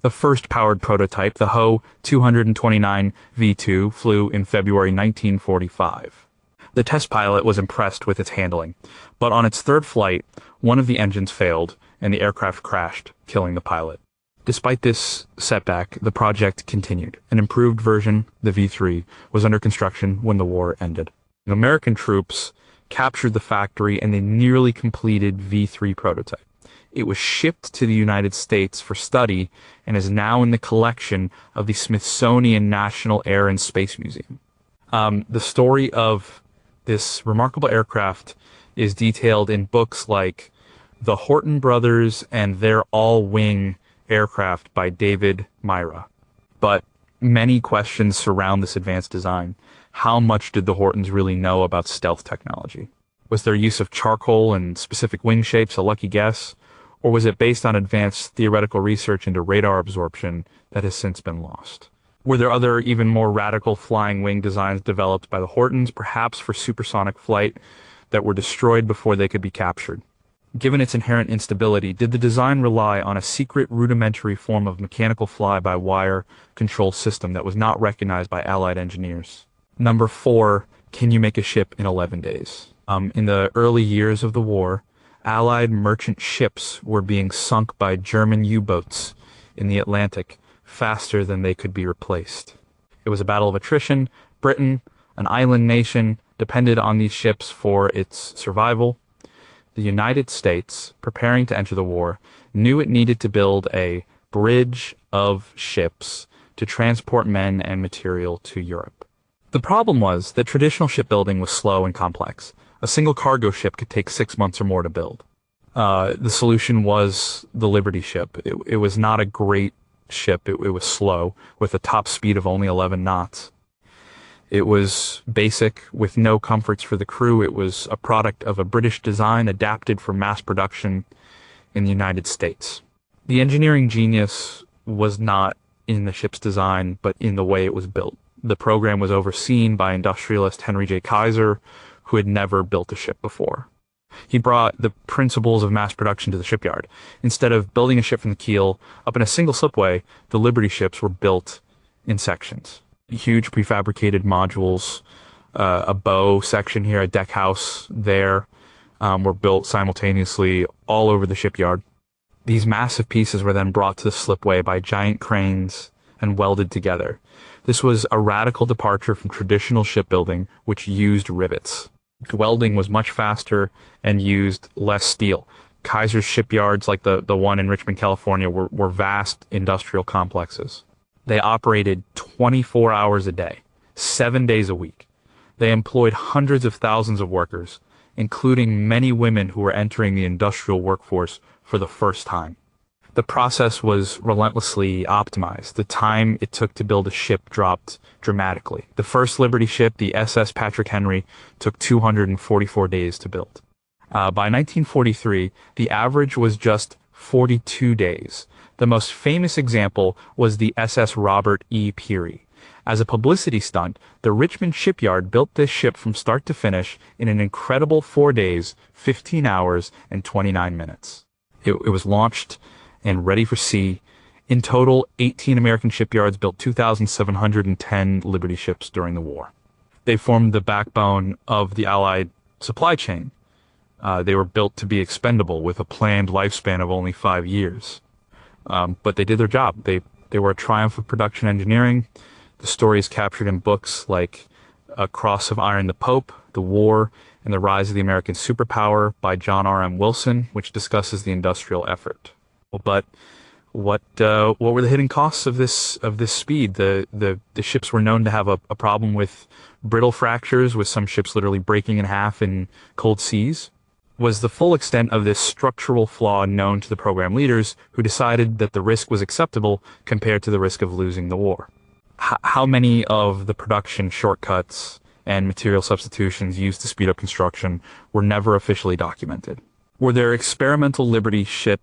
Speaker 1: The first powered prototype, the Ho 229 V2, flew in February 1945. The test pilot was impressed with its handling, but on its third flight, one of the engines failed, and the aircraft crashed, killing the pilot. Despite this setback, the project continued. An improved version, the V3, was under construction when the war ended. American troops captured the factory and the nearly completed V3 prototype. It was shipped to the United States for study and is now in the collection of the Smithsonian National Air and Space Museum. The story of this remarkable aircraft is detailed in books like The Horten Brothers and Their All-Wing Aircraft by David Myra. But many questions surround this advanced design. How much did the Hortens really know about stealth technology? Was their use of charcoal and specific wing shapes a lucky guess? Or was it based on advanced theoretical research into radar absorption that has since been lost? Were there other, even more radical flying wing designs developed by the Hortons, perhaps for supersonic flight, that were destroyed before they could be captured? Given its inherent instability, did the design rely on a secret rudimentary form of mechanical fly-by-wire control system that was not recognized by Allied engineers? Number 4, can you make a ship in 11 days? In the early years of the war, Allied merchant ships were being sunk by German U-boats in the Atlantic faster than they could be replaced. It was a battle of attrition. Britain, an island nation, depended on these ships for its survival. The United States, preparing to enter the war, knew it needed to build a bridge of ships to transport men and material to Europe. The problem was that traditional shipbuilding was slow and complex. A single cargo ship could take 6 months or more to build. The solution was the Liberty ship. It was not a great ship. It was slow, with a top speed of only 11 knots. It was basic, with no comforts for the crew. It was a product of a British design adapted for mass production in the United States. The engineering genius was not in the ship's design, but in the way it was built. The program was overseen by industrialist Henry J. Kaiser, who had never built a ship before. He brought the principles of mass production to the shipyard. Instead of building a ship from the keel up in a single slipway, the Liberty ships were built in sections. Huge prefabricated modules, a bow section here, a deck house there, were built simultaneously all over the shipyard. These massive pieces were then brought to the slipway by giant cranes and welded together. This was a radical departure from traditional shipbuilding, which used rivets. Welding was much faster and used less steel. Kaiser's shipyards, like the one in Richmond, California, were vast industrial complexes. They operated 24 hours a day, 7 days a week. They employed hundreds of thousands of workers, including many women who were entering the industrial workforce for the first time. The process was relentlessly optimized. The time it took to build a ship dropped dramatically. The first Liberty ship, the SS Patrick Henry, took 244 days to build. By 1943, the average was just 42 days. The most famous example was the SS Robert E. Peary. As a publicity stunt, the Richmond shipyard built this ship from start to finish in an incredible 4 days, 15 hours, and 29 minutes. It was launched and ready for sea. In total, 18 American shipyards built 2,710 Liberty ships during the war. They formed the backbone of the Allied supply chain. They were built to be expendable with a planned lifespan of only 5 years. But they did their job. They were a triumph of production engineering. The story is captured in books like A Cross of Iron, the Pope, The War, and the Rise of the American Superpower by John R. M. Wilson, which discusses the industrial effort. But what were the hidden costs of this speed? The ships were known to have a problem with brittle fractures, with some ships literally breaking in half in cold seas. Was the full extent of this structural flaw known to the program leaders, who decided that the risk was acceptable compared to the risk of losing the war? How many of the production shortcuts and material substitutions used to speed up construction were never officially documented? Were there experimental Liberty ship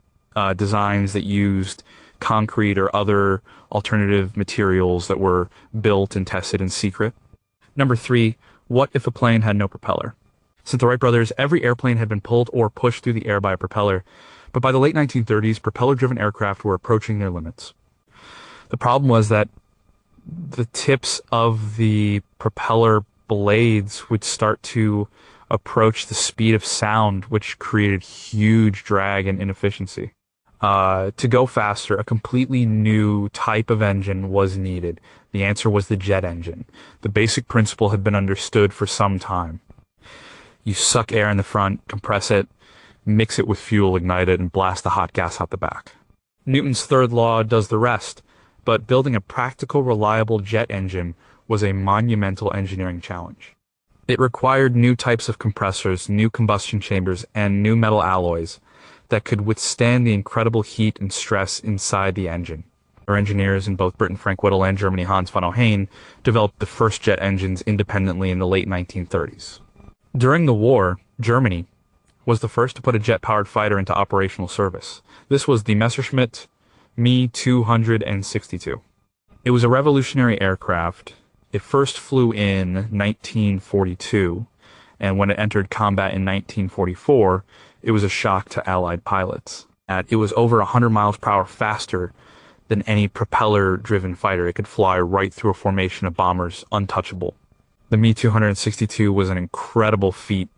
Speaker 1: designs that used concrete or other alternative materials that were built and tested in secret? Number 3, what if a plane had no propeller? Since the Wright brothers, every airplane had been pulled or pushed through the air by a propeller, but by the late 1930s, propeller-driven aircraft were approaching their limits. The problem was that the tips of the propeller blades would start to approach the speed of sound, which created huge drag and inefficiency. To go faster, a completely new type of engine was needed. The answer was the jet engine. The basic principle had been understood for some time. You suck air in the front, compress it, mix it with fuel, ignite it, and blast the hot gas out the back. Newton's third law does the rest, but building a practical, reliable jet engine was a monumental engineering challenge. It required new types of compressors, new combustion chambers, and new metal alloys that could withstand the incredible heat and stress inside the engine. Our engineers in both Britain, Frank Whittle, and Germany, Hans von Ohain, developed the first jet engines independently in the late 1930s. During the war, Germany was the first to put a jet-powered fighter into operational service. This was the Messerschmitt Me 262. It was a revolutionary aircraft. It first flew in 1942, and when it entered combat in 1944, it was a shock to Allied pilots. It was over 100 miles per hour faster than any propeller-driven fighter. It could fly right through a formation of bombers, untouchable. The Me-262 was an incredible feat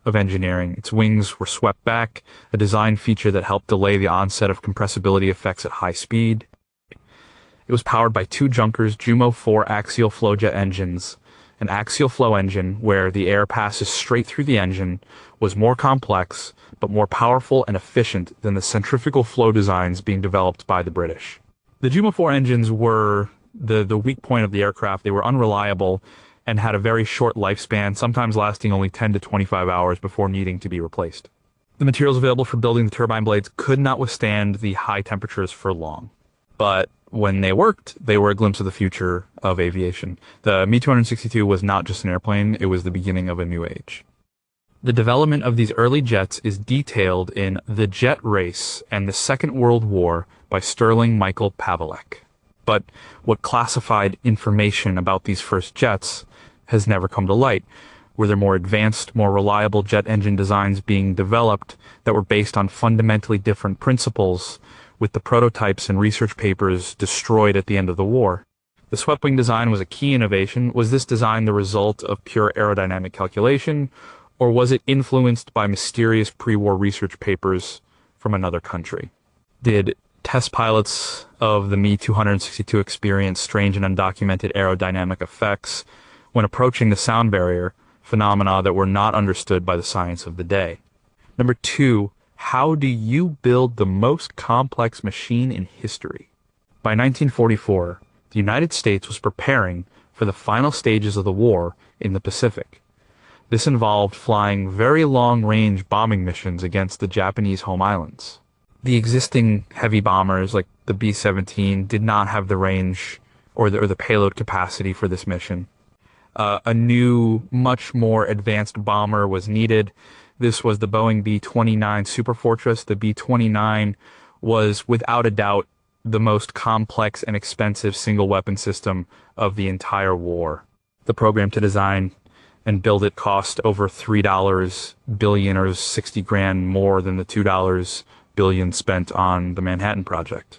Speaker 1: of engineering. Its wings were swept back, a design feature that helped delay the onset of compressibility effects at high speed. It was powered by two Junkers Jumo 4 axial flow jet engines. An axial flow engine, where the air passes straight through the engine, was more complex, but more powerful and efficient than the centrifugal flow designs being developed by the British. The Jumo 4 engines were the weak point of the aircraft. They were unreliable and had a very short lifespan, sometimes lasting only 10 to 25 hours before needing to be replaced. The materials available for building the turbine blades could not withstand the high temperatures for long. But when they worked, they were a glimpse of the future of aviation. The Me-262 was not just an airplane, it was the beginning of a new age. The development of these early jets is detailed in The Jet Race and the Second World War by Sterling Michael Pavelek. But what classified information about these first jets has never come to light. Were there more advanced, more reliable jet engine designs being developed that were based on fundamentally different principles, with the prototypes and research papers destroyed at the end of the war? The swept-wing design was a key innovation. Was this design the result of pure aerodynamic calculation, or was it influenced by mysterious pre-war research papers from another country? Did test pilots of the Me-262 experience strange and undocumented aerodynamic effects when approaching the sound barrier, phenomena that were not understood by the science of the day? Number 2, how do you build the most complex machine in history? By 1944, the United States was preparing for the final stages of the war in the Pacific. This involved flying very long-range bombing missions against the Japanese home islands. The existing heavy bombers, like the B-17, did not have the range or the payload capacity for this mission. A new, much more advanced bomber was needed. This was the Boeing B-29 Superfortress. The B-29 was, without a doubt, the most complex and expensive single weapon system of the entire war. The program to design and build it cost over $3 billion, or 60 grand more than the $2 billion spent on the Manhattan Project.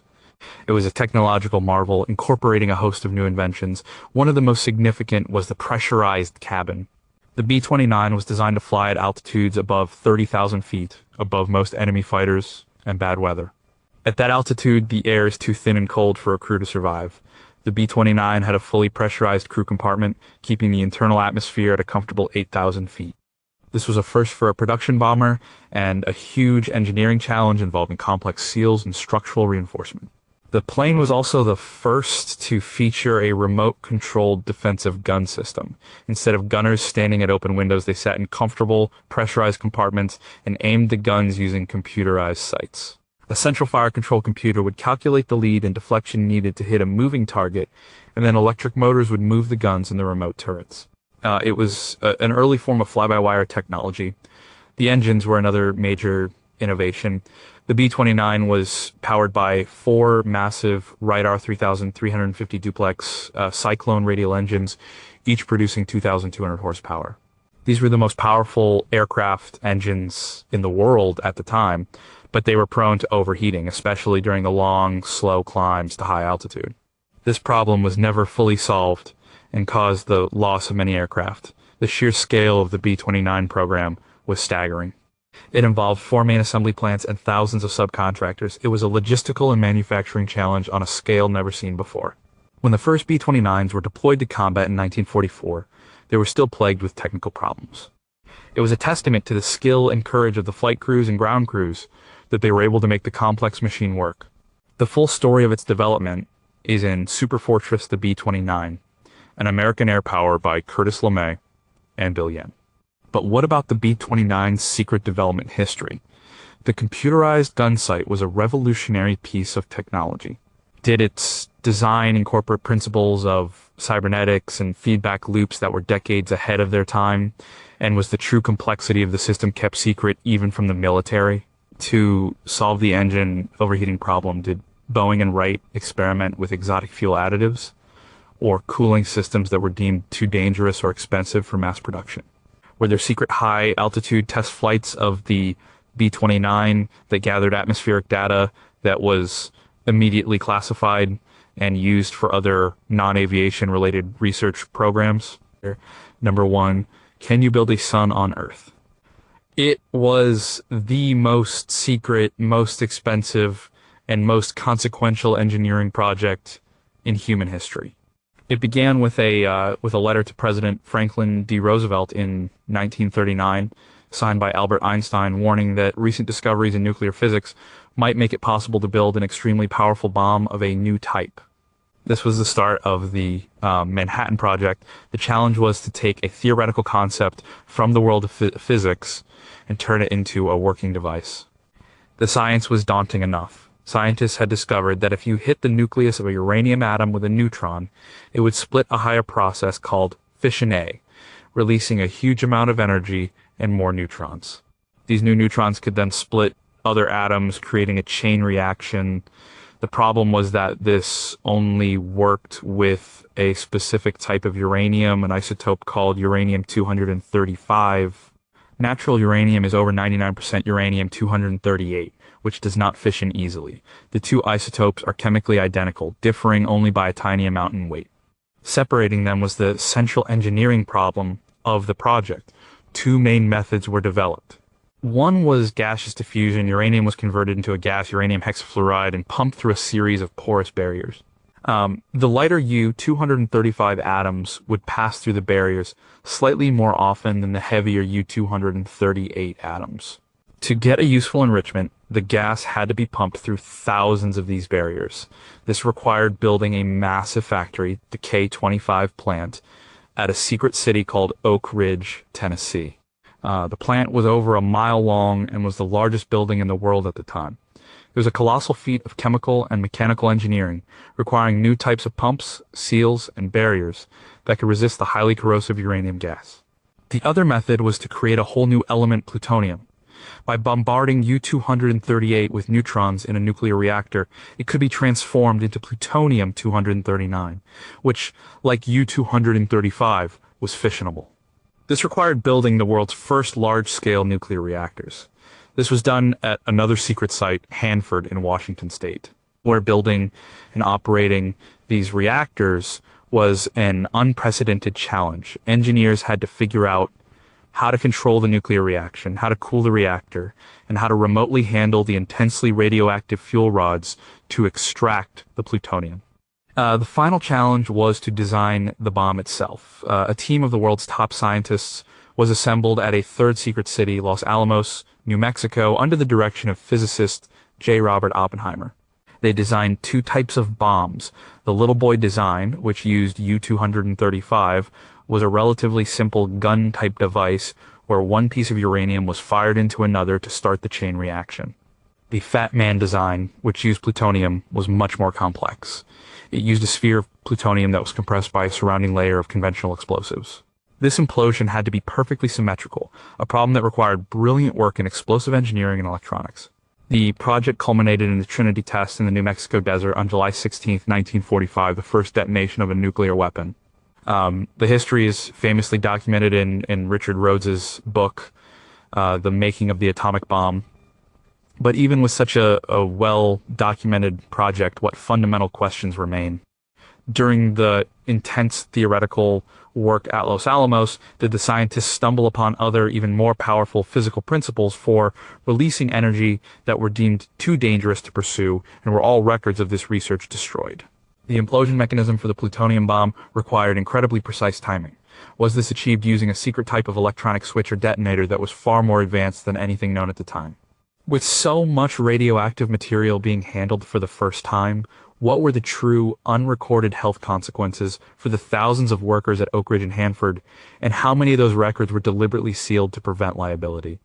Speaker 1: It was a technological marvel, incorporating a host of new inventions. One of the most significant was the pressurized cabin. The B-29 was designed to fly at altitudes above 30,000 feet, above most enemy fighters and bad weather. At that altitude, the air is too thin and cold for a crew to survive. The B-29 had a fully pressurized crew compartment, keeping the internal atmosphere at a comfortable 8,000 feet. This was a first for a production bomber, and a huge engineering challenge involving complex seals and structural reinforcement. The plane was also the first to feature a remote-controlled defensive gun system. Instead of gunners standing at open windows, they sat in comfortable, pressurized compartments and aimed the guns using computerized sights. A central fire control computer would calculate the lead and deflection needed to hit a moving target, and then electric motors would move the guns in the remote turrets. It was an early form of fly-by-wire technology. The engines were another major innovation. The B-29 was powered by 4 massive Wright R3350 duplex Cyclone radial engines, each producing 2,200 horsepower. These were the most powerful aircraft engines in the world at the time, but they were prone to overheating, especially during the long, slow climbs to high altitude. This problem was never fully solved and caused the loss of many aircraft. The sheer scale of the B-29 program was staggering. It involved 4 main assembly plants and thousands of subcontractors. It was a logistical and manufacturing challenge on a scale never seen before. When the first B-29s were deployed to combat in 1944, they were still plagued with technical problems. It was a testament to the skill and courage of the flight crews and ground crews that they were able to make the complex machine work. The full story of its development is in Superfortress the B-29, an American Air Power by Curtis LeMay and Bill Yen. But what about the B-29's secret development history? The computerized gun sight was a revolutionary piece of technology. Did its design incorporate principles of cybernetics and feedback loops that were decades ahead of their time? And was the true complexity of the system kept secret even from the military? To solve the engine overheating problem, did Boeing and Wright experiment with exotic fuel additives or cooling systems that were deemed too dangerous or expensive for mass production? Were there secret high-altitude test flights of the B-29 that gathered atmospheric data that was immediately classified and used for other non-aviation related research programs? Number one, can you build a sun on Earth? It was the most secret, most expensive, and most consequential engineering project in human history. It began with a letter to President Franklin D. Roosevelt in 1939, signed by Albert Einstein, warning that recent discoveries in nuclear physics might make it possible to build an extremely powerful bomb of a new type. This was the start of the Manhattan Project. The challenge was to take a theoretical concept from the world of physics and turn it into a working device. The science was daunting enough. Scientists had discovered that if you hit the nucleus of a uranium atom with a neutron, it would split a higher process called fission A, releasing a huge amount of energy and more neutrons. These new neutrons could then split other atoms, creating a chain reaction. The problem was that this only worked with a specific type of uranium, an isotope called uranium-235. Natural uranium is over 99% uranium-238, which does not fission easily. The two isotopes are chemically identical, differing only by a tiny amount in weight. Separating them was the central engineering problem of the project. Two main methods were developed. One was gaseous diffusion. Uranium was converted into a gas, uranium hexafluoride, and pumped through a series of porous barriers. The lighter U-235 atoms would pass through the barriers slightly more often than the heavier U-238 atoms. To get a useful enrichment, the gas had to be pumped through thousands of these barriers. This required building a massive factory, the K-25 plant, at a secret city called Oak Ridge, Tennessee. The plant was over a mile long and was the largest building in the world at the time. It was a colossal feat of chemical and mechanical engineering, requiring new types of pumps, seals, and barriers that could resist the highly corrosive uranium gas. The other method was to create a whole new element, plutonium. By bombarding U-238 with neutrons in a nuclear reactor, it could be transformed into plutonium-239, which, like U-235, was fissionable. This required building the world's first large-scale nuclear reactors. This was done at another secret site, Hanford in Washington state, where building and operating these reactors was an unprecedented challenge. Engineers had to figure out how to control the nuclear reaction, how to cool the reactor, and how to remotely handle the intensely radioactive fuel rods to extract the plutonium. The final challenge was to design the bomb itself. A team of the world's top scientists was assembled at a third secret city, Los Alamos, New Mexico, under the direction of physicist J. Robert Oppenheimer. They designed two types of bombs. The Little Boy design, which used U-235, was a relatively simple gun-type device where one piece of uranium was fired into another to start the chain reaction. The Fat Man design, which used plutonium, was much more complex. It used a sphere of plutonium that was compressed by a surrounding layer of conventional explosives. This implosion had to be perfectly symmetrical, a problem that required brilliant work in explosive engineering and electronics. The project culminated in the Trinity test in the New Mexico desert on July 16, 1945, the first detonation of a nuclear weapon. The history is famously documented in Richard Rhodes's book, The Making of the Atomic Bomb. But even with such a well-documented project, what fundamental questions remain? During the intense theoretical work at Los Alamos, did the scientists stumble upon other, even more powerful physical principles for releasing energy that were deemed too dangerous to pursue, and were all records of this research destroyed? The implosion mechanism for the plutonium bomb required incredibly precise timing. Was this achieved using a secret type of electronic switch or detonator that was far more advanced than anything known at the time? With so much radioactive material being handled for the first time, what were the true, unrecorded health consequences for the thousands of workers at Oak Ridge and Hanford, and how many of those records were deliberately sealed to prevent liability?